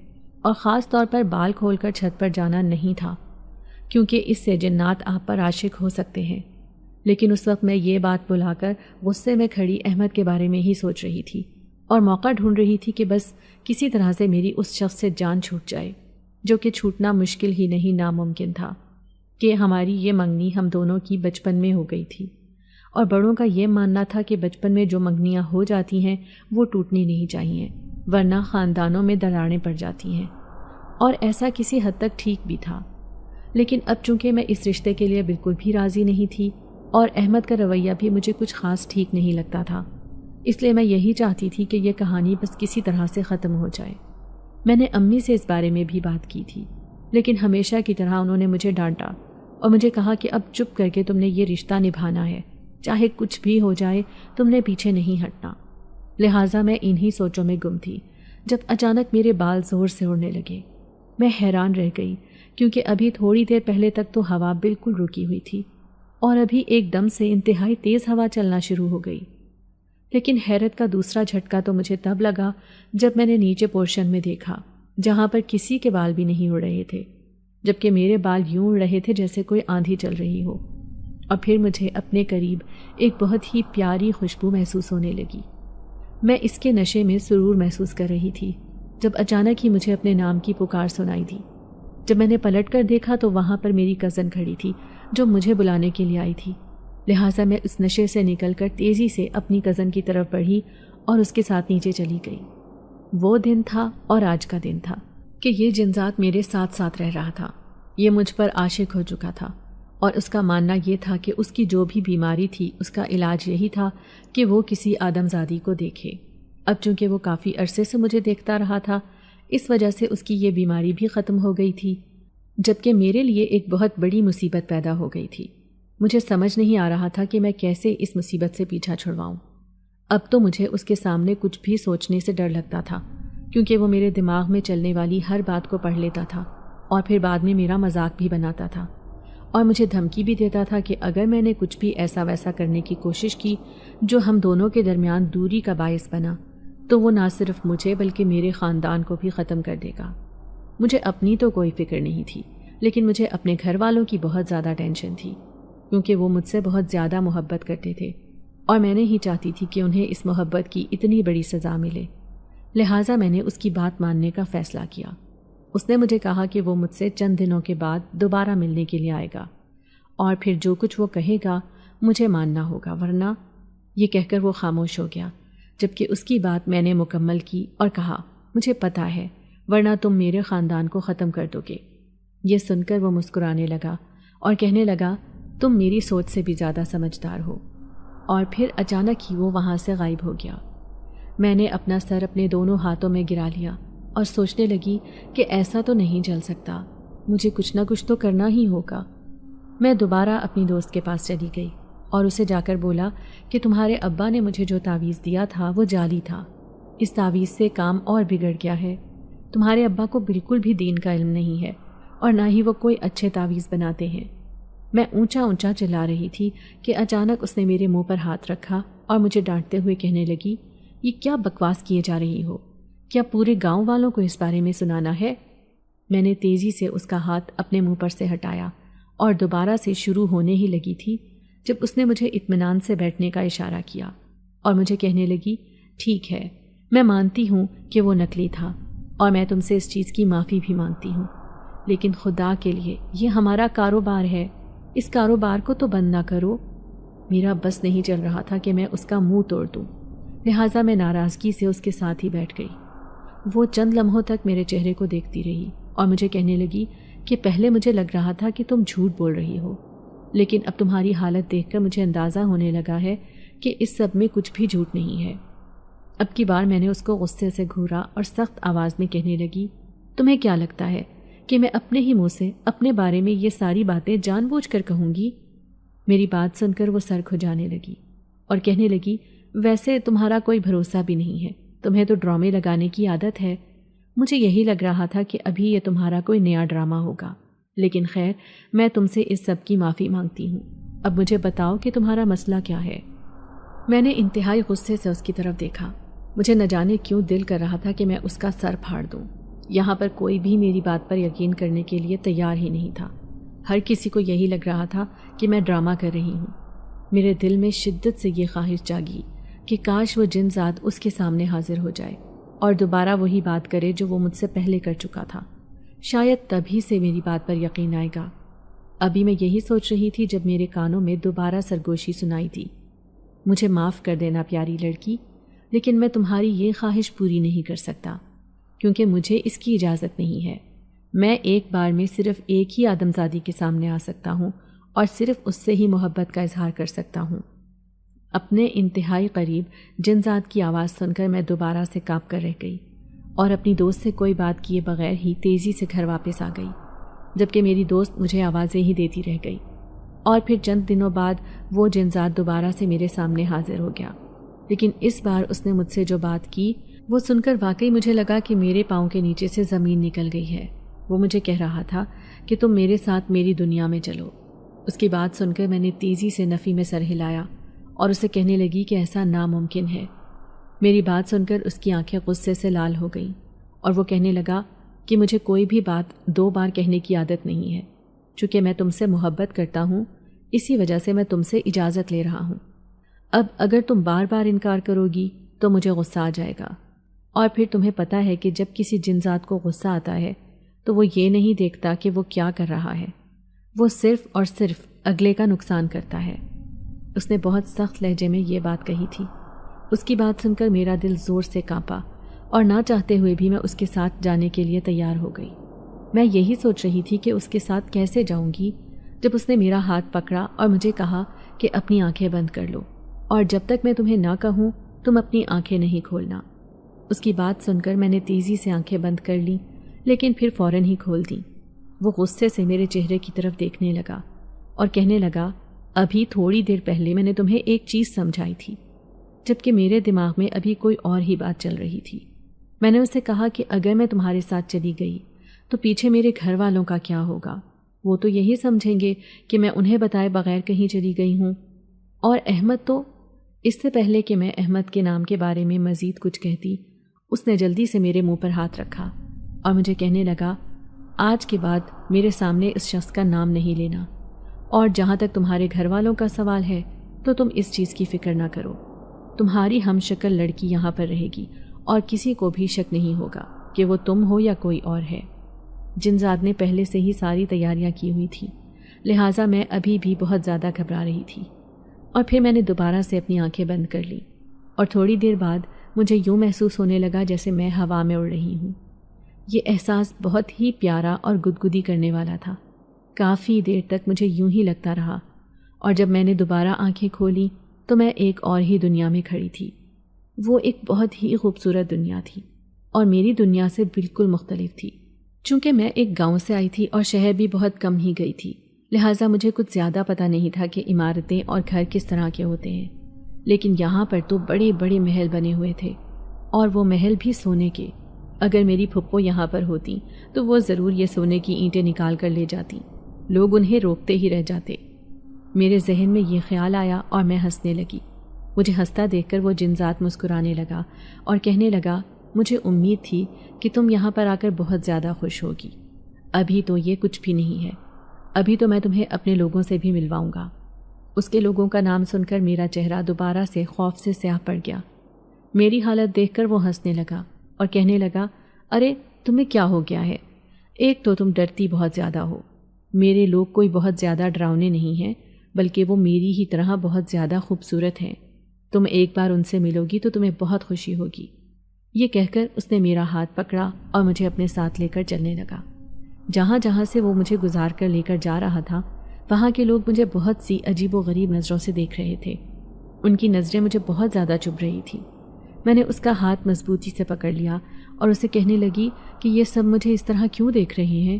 اور خاص طور پر بال کھول کر چھت پر جانا نہیں تھا، کیونکہ اس سے جنات آپ پر عاشق ہو سکتے ہیں۔ لیکن اس وقت میں یہ بات بھلا کر غصے میں کھڑی احمد کے بارے میں ہی سوچ رہی تھی اور موقع ڈھونڈ رہی تھی کہ بس کسی طرح سے میری اس شخص سے جان چھوٹ جائے، جو کہ چھوٹنا مشکل ہی نہیں، ناممکن تھا، کہ ہماری یہ منگنی ہم دونوں کی بچپن میں ہو گئی تھی، اور بڑوں کا یہ ماننا تھا کہ بچپن میں جو منگنیاں ہو جاتی ہیں وہ ٹوٹنی نہیں چاہیے، ورنہ خاندانوں میں دراڑیں پڑ جاتی ہیں، اور ایسا کسی حد تک ٹھیک بھی تھا۔ لیکن اب چونکہ میں اس رشتے کے لیے بالکل بھی راضی نہیں تھی اور احمد کا رویہ بھی مجھے کچھ خاص ٹھیک نہیں لگتا تھا، اس لیے میں یہی چاہتی تھی کہ یہ کہانی بس کسی طرح سے ختم ہو جائے۔ میں نے امی سے اس بارے میں بھی بات کی تھی، لیکن ہمیشہ کی طرح انہوں نے مجھے ڈانٹا اور مجھے کہا کہ اب چپ کر کے تم نے یہ رشتہ نبھانا ہے، چاہے کچھ بھی ہو جائے تم نے پیچھے نہیں ہٹنا۔ لہٰذا میں انہی سوچوں میں گم تھی جب اچانک میرے بال زور سے اڑنے لگے۔ میں حیران رہ گئی، کیونکہ ابھی تھوڑی دیر پہلے تک تو ہوا بالکل رکی ہوئی تھی اور ابھی ایک دم سے انتہائی تیز ہوا چلنا شروع ہو گئی۔ لیکن حیرت کا دوسرا جھٹکا تو مجھے تب لگا جب میں نے نیچے پورشن میں دیکھا، جہاں پر کسی کے بال بھی نہیں اڑ رہے تھے، جبکہ میرے بال یوں اڑ رہے تھے جیسے کوئی آندھی چل رہی ہو۔ اور پھر مجھے اپنے قریب ایک بہت ہی پیاری خوشبو محسوس ہونے لگی۔ میں اس کے نشے میں سرور محسوس کر رہی تھی جب اچانک ہی مجھے اپنے نام کی پکار سنائی دی۔ جب میں نے پلٹ کر دیکھا تو وہاں پر میری کزن کھڑی تھی جو مجھے بلانے کے لیے آئی تھی، لہٰذا میں اس نشے سے نکل کر تیزی سے اپنی کزن کی طرف بڑھی اور اس کے ساتھ نیچے چلی گئی۔ وہ دن تھا اور آج کا دن تھا کہ یہ جنزات میرے ساتھ ساتھ رہ رہا تھا۔ یہ مجھ پر عاشق ہو چکا تھا اور اس کا ماننا یہ تھا کہ اس کی جو بھی بیماری تھی اس کا علاج یہی تھا کہ وہ کسی آدمزادی کو دیکھے۔ اب چونکہ وہ کافی عرصے سے مجھے دیکھتا رہا تھا، اس وجہ سے اس کی یہ بیماری بھی ختم ہو گئی تھی، جبکہ میرے لیے ایک بہت بڑی مصیبت پیدا ہو گئی تھی۔ مجھے سمجھ نہیں آ رہا تھا کہ میں کیسے اس مصیبت سے پیچھا چھڑواؤں۔ اب تو مجھے اس کے سامنے کچھ بھی سوچنے سے ڈر لگتا تھا، کیونکہ وہ میرے دماغ میں چلنے والی ہر بات کو پڑھ لیتا تھا اور پھر بعد میں میرا مذاق بھی بناتا تھا اور مجھے دھمکی بھی دیتا تھا کہ اگر میں نے کچھ بھی ایسا ویسا کرنے کی کوشش کی جو ہم دونوں کے درمیان دوری کا باعث بنا تو وہ نہ صرف مجھے بلکہ میرے خاندان کو بھی ختم کر دے گا۔ مجھے اپنی تو کوئی فکر نہیں تھی، لیکن مجھے اپنے گھر والوں کی بہت زیادہ ٹینشن تھی، کیونکہ وہ مجھ سے بہت زیادہ محبت کرتے تھے اور میں نہیں چاہتی تھی کہ انہیں اس محبت کی اتنی بڑی سزا ملے۔ لہٰذا میں نے اس کی بات ماننے کا فیصلہ کیا۔ اس نے مجھے کہا کہ وہ مجھ سے چند دنوں کے بعد دوبارہ ملنے کے لیے آئے گا اور پھر جو کچھ وہ کہے گا مجھے ماننا ہوگا، ورنہ… یہ کہہ کر وہ خاموش ہو گیا، جبکہ اس کی بات میں نے مکمل کی اور کہا، مجھے پتہ ہے، ورنہ تم میرے خاندان کو ختم کر دو گے۔ یہ سن کر وہ مسکرانے لگا اور کہنے لگا، تم میری سوچ سے بھی زیادہ سمجھدار ہو، اور پھر اچانک ہی وہ وہاں سے غائب ہو گیا۔ میں نے اپنا سر اپنے دونوں ہاتھوں میں گرا لیا اور سوچنے لگی کہ ایسا تو نہیں چل سکتا، مجھے کچھ نہ کچھ تو کرنا ہی ہوگا۔ میں دوبارہ اپنی دوست کے پاس چلی گئی اور اسے جا کر بولا کہ تمہارے ابا نے مجھے جو تعویذ دیا تھا وہ جعلی تھا، اس تعویذ سے کام اور بگڑ گیا ہے۔ تمہارے ابا کو بالکل بھی دین کا علم نہیں ہے اور نہ ہی وہ کوئی اچھے تعویذ بناتے ہیں۔ میں اونچا اونچا چلا رہی تھی کہ اچانک اس نے میرے منہ پر ہاتھ رکھا اور مجھے ڈانٹتے ہوئے کہنے لگی، یہ کیا بکواس کیے جا رہی ہو؟ کیا پورے گاؤں والوں کو اس بارے میں سنانا ہے؟ میں نے تیزی سے اس کا ہاتھ اپنے منہ پر سے ہٹایا اور دوبارہ سے شروع ہونے ہی لگی تھی جب اس نے مجھے اطمینان سے بیٹھنے کا اشارہ کیا اور مجھے کہنے لگی، ٹھیک ہے، میں مانتی ہوں کہ وہ نکلی تھا اور میں تم سے اس چیز کی معافی بھی مانگتی ہوں، لیکن خدا کے لیے یہ ہمارا کاروبار ہے، اس کاروبار کو تو بند نہ کرو۔ میرا بس نہیں چل رہا تھا کہ میں اس کا منہ توڑ دوں، لہٰذا میں ناراضگی سے اس کے ساتھ ہی بیٹھ گئی۔ وہ چند لمحوں تک میرے چہرے کو دیکھتی رہی اور مجھے کہنے لگی کہ پہلے مجھے لگ رہا تھا کہ تم جھوٹ بول رہی ہو، لیکن اب تمہاری حالت دیکھ کر مجھے اندازہ ہونے لگا ہے کہ اس سب میں کچھ بھی جھوٹ نہیں ہے۔ اب کی بار میں نے اس کو غصے سے گھورا اور سخت آواز میں کہنے لگی، تمہیں کیا لگتا ہے کہ میں اپنے ہی منہ سے اپنے بارے میں یہ ساری باتیں جان بوجھ کر کہوں گی؟ میری بات سن کر وہ سر کھجانے لگی اور کہنے لگی، ویسے تمہارا کوئی بھروسہ بھی نہیں ہے، تمہیں تو ڈرامے لگانے کی عادت ہے۔ مجھے یہی لگ رہا تھا کہ ابھی یہ تمہارا کوئی نیا ڈرامہ ہوگا، لیکن خیر، میں تم سے اس سب کی معافی مانگتی ہوں۔ اب مجھے بتاؤ کہ تمہارا مسئلہ کیا ہے؟ میں نے انتہائی غصے سے اس کی طرف دیکھا۔ مجھے نہ جانے کیوں دل کر رہا تھا کہ میں اس کا سر پھاڑ دوں۔ یہاں پر کوئی بھی میری بات پر یقین کرنے کے لیے تیار ہی نہیں تھا۔ ہر کسی کو یہی لگ رہا تھا کہ میں ڈرامہ کر رہی ہوں۔ میرے دل میں شدت سے یہ خواہش جاگی کہ کاش وہ جن ذات اس کے سامنے حاضر ہو جائے اور دوبارہ وہی بات کرے جو وہ مجھ سے پہلے کر چکا تھا۔ شاید تبھی سے میری بات پر یقین آئے گا۔ ابھی میں یہی سوچ رہی تھی جب میرے کانوں میں دوبارہ سرگوشی سنائی دی، مجھے معاف کر دینا پیاری لڑکی، لیکن میں تمہاری یہ خواہش پوری نہیں کر سکتا، کیونکہ مجھے اس کی اجازت نہیں ہے۔ میں ایک بار میں صرف ایک ہی آدمزادی کے سامنے آ سکتا ہوں اور صرف اس سے ہی محبت کا اظہار کر سکتا ہوں۔ اپنے انتہائی قریب جن ذات کی آواز سن کر میں دوبارہ سے کانپ کر رہ گئی اور اپنی دوست سے کوئی بات کیے بغیر ہی تیزی سے گھر واپس آ گئی، جبکہ میری دوست مجھے آوازیں ہی دیتی رہ گئی۔ اور پھر چند دنوں بعد وہ جن ذات دوبارہ سے میرے سامنے حاضر ہو گیا، لیکن اس بار اس نے مجھ سے جو بات کی وہ سن کر واقعی مجھے لگا کہ میرے پاؤں کے نیچے سے زمین نکل گئی ہے۔ وہ مجھے کہہ رہا تھا کہ تم میرے ساتھ میری دنیا میں چلو۔ اس کی بات سن کر میں نے تیزی سے نفی میں سر ہلایا اور اسے کہنے لگی کہ ایسا ناممکن ہے۔ میری بات سن کر اس کی آنکھیں غصے سے لال ہو گئیں اور وہ کہنے لگا کہ مجھے کوئی بھی بات 2 بار کہنے کی عادت نہیں ہے، چونکہ میں تم سے محبت کرتا ہوں، اسی وجہ سے میں تم سے اجازت لے رہا ہوں۔ اب اگر تم بار بار انکار کرو گی تو مجھے غصہ آ جائے گا، اور پھر تمہیں پتہ ہے کہ جب کسی جن ذات کو غصہ آتا ہے تو وہ یہ نہیں دیکھتا کہ وہ کیا کر رہا ہے، وہ صرف اور صرف اگلے کا نقصان کرتا ہے۔ اس نے بہت سخت لہجے میں یہ بات کہی تھی۔ اس کی بات سن کر میرا دل زور سے کانپا اور نہ چاہتے ہوئے بھی میں اس کے ساتھ جانے کے لیے تیار ہو گئی۔ میں یہی سوچ رہی تھی کہ اس کے ساتھ کیسے جاؤں گی جب اس نے میرا ہاتھ پکڑا اور مجھے کہا کہ اپنی آنکھیں بند کر لو، اور جب تک میں تمہیں نہ کہوں تم اپنی آنکھیں نہیں کھولنا۔ اس کی بات سن کر میں نے تیزی سے آنکھیں بند کر لیں، لیکن پھر فوراً ہی کھول دیں۔ وہ غصے سے میرے چہرے کی طرف دیکھنے لگا اور کہنے لگا، ابھی تھوڑی دیر پہلے میں نے تمہیں ایک چیز سمجھائی تھی، جبکہ میرے دماغ میں ابھی کوئی اور ہی بات چل رہی تھی۔ میں نے اسے کہا کہ اگر میں تمہارے ساتھ چلی گئی تو پیچھے میرے گھر والوں کا کیا ہوگا؟ وہ تو یہی سمجھیں گے کہ میں انہیں بتائے بغیر کہیں چلی گئی ہوں۔ اور احمد تو… اس سے پہلے کہ میں احمد کے نام کے بارے میں مزید کچھ کہتی، اس نے جلدی سے میرے منہ پر ہاتھ رکھا اور مجھے کہنے لگا، آج کے بعد میرے سامنے اس شخص کا نام نہیں لینا، اور جہاں تک تمہارے گھر والوں کا سوال ہے تو تم اس چیز کی فکر نہ کرو۔ تمہاری ہم شکل لڑکی یہاں پر رہے گی اور کسی کو بھی شک نہیں ہوگا کہ وہ تم ہو یا کوئی اور ہے۔ جنزاد نے پہلے سے ہی ساری تیاریاں کی ہوئی تھی، لہٰذا میں ابھی بھی بہت زیادہ گھبرا رہی تھی۔ اور پھر میں نے دوبارہ سے اپنی آنکھیں بند کر لیں اور تھوڑی دیر بعد مجھے یوں محسوس ہونے لگا جیسے میں ہوا میں اڑ رہی ہوں۔ یہ احساس بہت ہی پیارا اور گدگدی کرنے والا تھا۔ کافی دیر تک مجھے یوں ہی لگتا رہا، اور جب میں نے دوبارہ آنکھیں کھولیں تو میں ایک اور ہی دنیا میں کھڑی تھی۔ وہ ایک بہت ہی خوبصورت دنیا تھی اور میری دنیا سے بالکل مختلف تھی۔ چونکہ میں ایک گاؤں سے آئی تھی اور شہر بھی بہت کم ہی گئی تھی، لہٰذا مجھے کچھ زیادہ پتہ نہیں تھا کہ عمارتیں اور گھر کس طرح کے ہوتے ہیں، لیکن یہاں پر تو بڑے بڑے محل بنے ہوئے تھے، اور وہ محل بھی سونے کے۔ اگر میری پھپھو یہاں پر ہوتی تو وہ ضرور یہ سونے کی اینٹیں نکال کر لے جاتی، لوگ انہیں روکتے ہی رہ جاتے۔ میرے ذہن میں یہ خیال آیا اور میں ہنسنے لگی۔ مجھے ہنستا دیکھ کر وہ جنزاد مسکرانے لگا اور کہنے لگا، مجھے امید تھی کہ تم یہاں پر آ کر بہت زیادہ خوش ہوگی۔ ابھی تو یہ کچھ بھی نہیں ہے، ابھی تو میں تمہیں اپنے لوگوں سے بھی ملواؤں گا۔ اس کے لوگوں کا نام سن کر میرا چہرہ دوبارہ سے خوف سے سیاہ پڑ گیا۔ میری حالت دیکھ کر وہ ہنسنے لگا اور کہنے لگا، ارے تمہیں کیا ہو گیا ہے؟ ایک تو تم ڈرتی بہت زیادہ ہو۔ میرے لوگ کوئی بہت زیادہ ڈراؤنے نہیں ہیں، بلکہ وہ میری ہی طرح بہت زیادہ خوبصورت ہیں۔ تم ایک بار ان سے ملو گی تو تمہیں بہت خوشی ہوگی۔ یہ کہہ کر اس نے میرا ہاتھ پکڑا اور مجھے اپنے ساتھ لے کر چلنے لگا۔ جہاں جہاں سے وہ مجھے گزار کر لے کر جا رہا تھا، وہاں کے لوگ مجھے بہت سی عجیب و غریب نظروں سے دیکھ رہے تھے۔ ان کی نظریں مجھے بہت زیادہ چبھ رہی تھی۔ میں نے اس کا ہاتھ مضبوطی سے پکڑ لیا اور اسے کہنے لگی کہ یہ سب مجھے اس طرح کیوں دیکھ رہے ہیں؟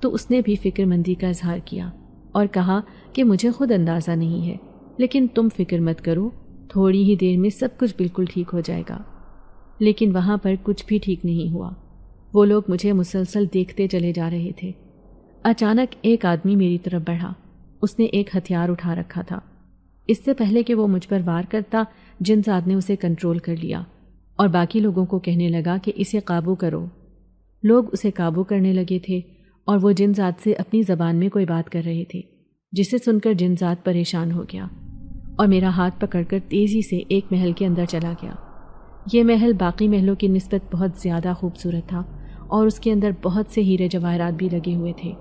تو اس نے بھی فکر مندی کا اظہار کیا اور کہا کہ مجھے خود اندازہ نہیں ہے، لیکن تم فکر مت کرو، تھوڑی ہی دیر میں سب کچھ بالکل ٹھیک ہو جائے گا۔ لیکن وہاں پر کچھ بھی ٹھیک نہیں ہوا۔ وہ لوگ مجھے مسلسل دیکھتے چلے جا رہے تھے۔ اچانک ایک آدمی میری طرف بڑھا۔ اس نے ایک ہتھیار اٹھا رکھا تھا۔ اس سے پہلے کہ وہ مجھ پر وار کرتا، جنزاد نے اسے کنٹرول کر لیا اور باقی لوگوں کو کہنے لگا کہ اسے قابو کرو۔ لوگ اسے قابو کرنے لگے تھے اور وہ جنزاد سے اپنی زبان میں کوئی بات کر رہے تھے، جسے سن کر جنزاد پریشان ہو گیا اور میرا ہاتھ پکڑ کر تیزی سے ایک محل کے اندر چلا گیا۔ یہ محل باقی محلوں کی نسبت بہت زیادہ خوبصورت تھا اور اس کے اندر بہت سے ہیرے جواہرات بھی لگے ہوئے تھے۔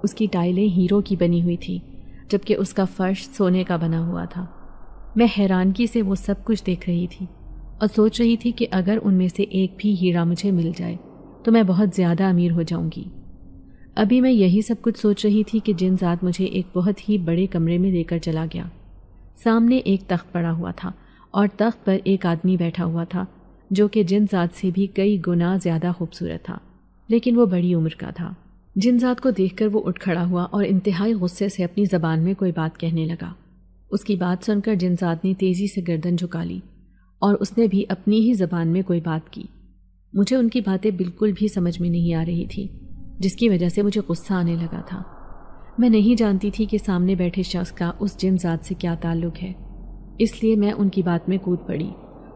اس کی ٹائلیں ہیروں کی بنی ہوئی تھیں، جبکہ اس کا فرش سونے کا بنا ہوا تھا۔ میں حیرانگی سے وہ سب کچھ دیکھ رہی تھی اور سوچ رہی تھی کہ اگر ان میں سے ایک بھی ہیرا مجھے مل جائے تو میں بہت زیادہ امیر ہو جاؤں گی۔ ابھی میں یہی سب کچھ سوچ رہی تھی کہ جنزاد مجھے ایک بہت ہی بڑے کمرے میں لے کر چلا گیا۔ سامنے ایک تخت پڑا ہوا تھا اور تخت پر ایک آدمی بیٹھا ہوا تھا جو کہ جنزاد سے بھی کئی گنا زیادہ خوبصورت تھا، لیکن وہ بڑی عمر کا تھا۔ جنزاد کو دیکھ کر وہ اٹھ کھڑا ہوا اور انتہائی غصے سے اپنی زبان میں کوئی بات کہنے لگا۔ اس کی بات سن کر جنزاد نے تیزی سے گردن جھکا لی اور اس نے بھی اپنی ہی زبان میں کوئی بات کی۔ مجھے ان کی باتیں بالکل بھی سمجھ میں نہیں آ رہی تھی، جس کی وجہ سے مجھے غصہ آنے لگا تھا۔ میں نہیں جانتی تھی کہ سامنے بیٹھے شخص کا اس جنزاد سے کیا تعلق ہے، اس لیے میں ان کی بات میں کود پڑی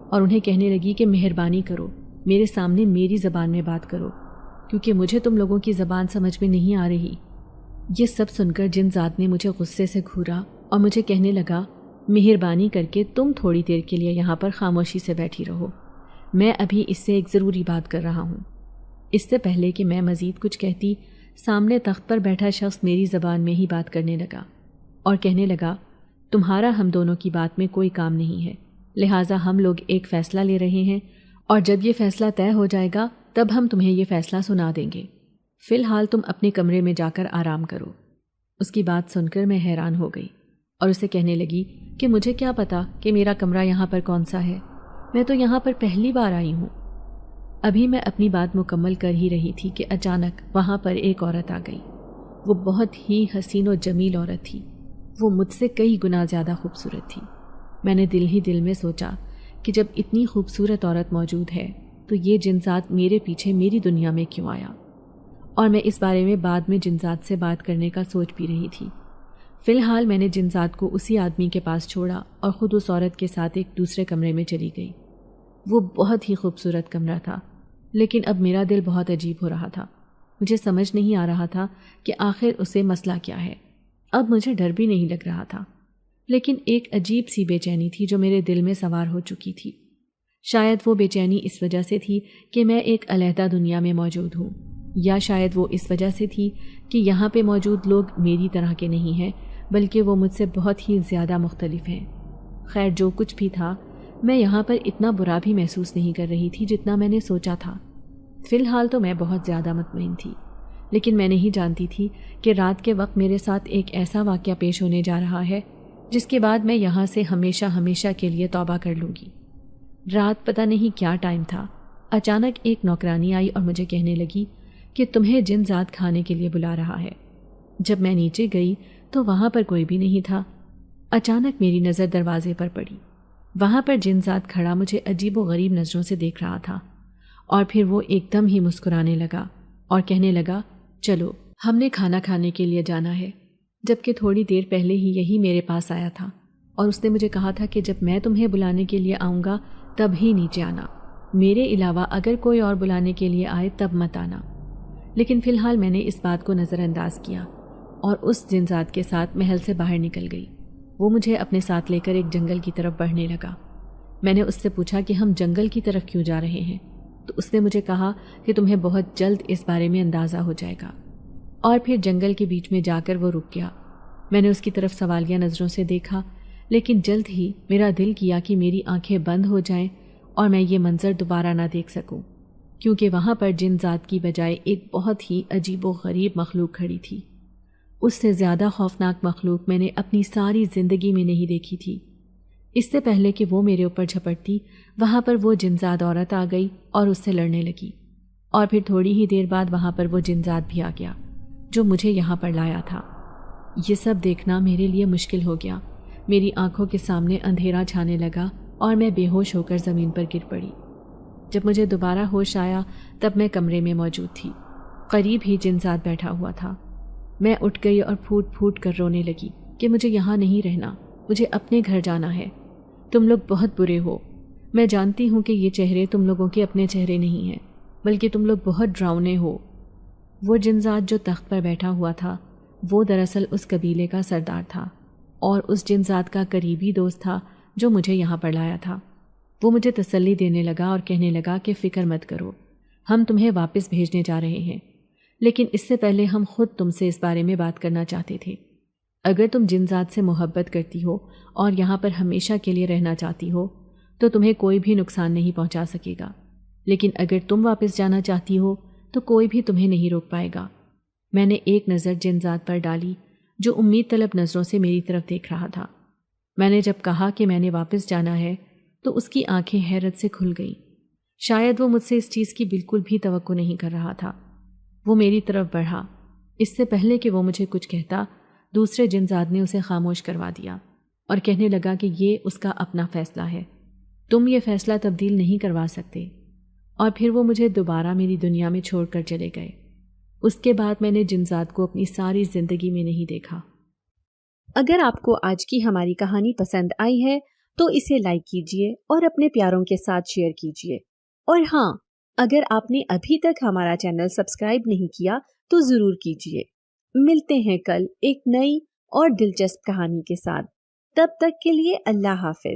اور انہیں کہنے لگی کہ مہربانی کرو، میرے سامنے میری زبان میں بات کرو، کیونکہ مجھے تم لوگوں کی زبان سمجھ میں نہیں آ رہی۔ یہ سب سن کر جنزاد نے مجھے غصے سے گھورا اور مجھے کہنے لگا، مہربانی کر کے تم تھوڑی دیر کے لیے یہاں پر خاموشی سے بیٹھی رہو، میں ابھی اس سے ایک ضروری بات کر رہا ہوں۔ اس سے پہلے کہ میں مزید کچھ کہتی، سامنے تخت پر بیٹھا شخص میری زبان میں ہی بات کرنے لگا اور کہنے لگا، تمہارا ہم دونوں کی بات میں کوئی کام نہیں ہے، لہٰذا ہم لوگ ایک فیصلہ لے رہے ہیں اور جب یہ فیصلہ طے ہو جائے گا تب ہم تمہیں یہ فیصلہ سنا دیں گے۔ فی الحال تم اپنے کمرے میں جا کر آرام کرو۔ اس کی بات سن کر میں حیران ہو گئی اور اسے کہنے لگی کہ مجھے کیا پتا کہ میرا کمرہ یہاں پر کون سا ہے، میں تو یہاں پر پہلی بار آئی ہوں۔ ابھی میں اپنی بات مکمل کر ہی رہی تھی کہ اچانک وہاں پر ایک عورت آ گئی۔ وہ بہت ہی حسین و جمیل عورت تھی، وہ مجھ سے کئی گنا زیادہ خوبصورت تھی۔ میں نے دل ہی دل میں سوچا کہ جب اتنی خوبصورت عورت موجود ہے تو یہ جن ذات میرے پیچھے میری دنیا میں کیوں آیا، اور میں اس بارے میں بعد میں جن ذات سے بات کرنے کا سوچ بھی رہی تھی۔ فی الحال میں نے جن ذات کو اسی آدمی کے پاس چھوڑا اور خود اس عورت کے ساتھ ایک دوسرے کمرے میں چلی گئی۔ وہ بہت ہی خوبصورت کمرہ تھا، لیکن اب میرا دل بہت عجیب ہو رہا تھا۔ مجھے سمجھ نہیں آ رہا تھا کہ آخر اسے مسئلہ کیا ہے۔ اب مجھے ڈر بھی نہیں لگ رہا تھا، لیکن ایک عجیب سی بے چینی تھی جو میرے دل میں سوار ہو چکی تھی۔ شاید وہ بے چینی اس وجہ سے تھی کہ میں ایک علیحدہ دنیا میں موجود ہوں، یا شاید وہ اس وجہ سے تھی کہ یہاں پہ موجود لوگ میری طرح کے نہیں ہیں بلکہ وہ مجھ سے بہت ہی زیادہ مختلف ہیں۔ خیر جو کچھ بھی تھا، میں یہاں پر اتنا برا بھی محسوس نہیں کر رہی تھی جتنا میں نے سوچا تھا۔ فی الحال تو میں بہت زیادہ مطمئن تھی، لیکن میں نہیں جانتی تھی کہ رات کے وقت میرے ساتھ ایک ایسا واقعہ پیش ہونے جا رہا ہے جس کے بعد میں یہاں سے ہمیشہ ہمیشہ کے لیے توبہ کر لوں گی۔ رات پتہ نہیں کیا ٹائم تھا، اچانک ایک نوکرانی آئی اور مجھے کہنے لگی کہ تمہیں جن ذات کھانے کے لیے بلا رہا ہے۔ جب میں نیچے گئی تو وہاں پر کوئی بھی نہیں تھا۔ اچانک میری نظر دروازے پر پڑی۔ وہاں پر جن ذات کھڑا مجھے عجیب و غریب نظروں سے دیکھ رہا تھا، اور پھر وہ ایک دم ہی مسکرانے لگا اور کہنے لگا، چلو ہم نے کھانا کھانے کے لیے جانا ہے، جبکہ تھوڑی دیر پہلے ہی یہی میرے پاس آیا تھا اور اس نے مجھے کہا تھا کہ جب میں تمہیں بلانے کے لیے آؤں گا تب ہی نیچے آنا، میرے علاوہ اگر کوئی اور بلانے کے لیے آئے تب مت آنا۔ لیکن فی الحال میں نے اس بات کو نظر انداز کیا اور اس جن ذات کے ساتھ محل سے باہر نکل گئی۔ وہ مجھے اپنے ساتھ لے کر ایک جنگل کی طرف بڑھنے لگا۔ میں نے اس سے پوچھا کہ ہم جنگل کی طرف کیوں جا رہے ہیں، تو اس نے مجھے کہا کہ تمہیں بہت جلد اس بارے میں اندازہ ہو جائے گا، اور پھر جنگل کے بیچ میں جا کر وہ رک گیا۔ میں نے اس کی طرف سوالیہ نظروں سے دیکھا، لیکن جلد ہی میرا دل کیا کہ میری آنکھیں بند ہو جائیں اور میں یہ منظر دوبارہ نہ دیکھ سکوں، کیونکہ وہاں پر جن ذات کی بجائے ایک بہت ہی عجیب و غریب مخلوق کھڑی تھی۔ اس سے زیادہ خوفناک مخلوق میں نے اپنی ساری زندگی میں نہیں دیکھی تھی۔ اس سے پہلے کہ وہ میرے اوپر جھپٹتی، وہاں پر وہ جنزاد عورت آ گئی اور اس سے لڑنے لگی، اور پھر تھوڑی ہی دیر بعد وہاں پر وہ جنزاد بھی آ گیا جو مجھے یہاں پر لایا تھا۔ یہ سب دیکھنا میرے لیے مشکل ہو گیا۔ میری آنکھوں کے سامنے اندھیرا چھانے لگا اور میں بے ہوش ہو کر زمین پر گر پڑی۔ جب مجھے دوبارہ ہوش آیا تب میں کمرے میں موجود تھی، قریب ہی جنزاد بیٹھا ہوا تھا۔ میں اٹھ گئی اور پھوٹ پھوٹ کر رونے لگی کہ مجھے یہاں نہیں رہنا، مجھے اپنے گھر جانا ہے۔ تم لوگ بہت برے ہو، میں جانتی ہوں کہ یہ چہرے تم لوگوں کے اپنے چہرے نہیں ہیں، بلکہ تم لوگ بہت ڈراؤنے ہو۔ وہ جنزاد جو تخت پر بیٹھا ہوا تھا وہ دراصل اس قبیلے کا سردار تھا اور اس جنزاد کا قریبی دوست تھا جو مجھے یہاں پر لایا تھا۔ وہ مجھے تسلی دینے لگا اور کہنے لگا کہ فکر مت کرو، ہم تمہیں واپس بھیجنے جا رہے ہیں، لیکن اس سے پہلے ہم خود تم سے اس بارے میں بات کرنا چاہتے تھے۔ اگر تم جنزاد سے محبت کرتی ہو اور یہاں پر ہمیشہ کے لیے رہنا چاہتی ہو تو تمہیں کوئی بھی نقصان نہیں پہنچا سکے گا، لیکن اگر تم واپس جانا چاہتی ہو تو کوئی بھی تمہیں نہیں روک پائے گا۔ میں نے ایک نظر جنزاد پر ڈالی جو امید طلب نظروں سے میری طرف دیکھ رہا تھا۔ میں نے جب کہا کہ میں نے واپس جانا ہے تو اس کی آنکھیں حیرت سے کھل گئیں۔ شاید وہ مجھ سے اس چیز کی بالکل بھی توقع نہیں کر رہا تھا۔ وہ میری طرف بڑھا۔ اس سے پہلے کہ وہ مجھے کچھ کہتا، دوسرے جنزاد نے اسے خاموش کروا دیا اور کہنے لگا کہ یہ اس کا اپنا فیصلہ ہے، تم یہ فیصلہ تبدیل نہیں کروا سکتے، اور پھر وہ مجھے دوبارہ میری دنیا میں چھوڑ کر چلے گئے۔ اس کے بعد میں نے جنزاد کو اپنی ساری زندگی میں نہیں دیکھا۔ اگر آپ کو آج کی ہماری کہانی پسند آئی ہے تو اسے لائک کیجیے اور اپنے پیاروں کے ساتھ شیئر کیجیے، اور ہاں، اگر آپ نے ابھی تک ہمارا چینل سبسکرائب نہیں کیا تو ضرور کیجیے۔ ملتے ہیں کل ایک نئی اور دلچسپ کہانی کے ساتھ، تب تک کے لیے اللہ حافظ۔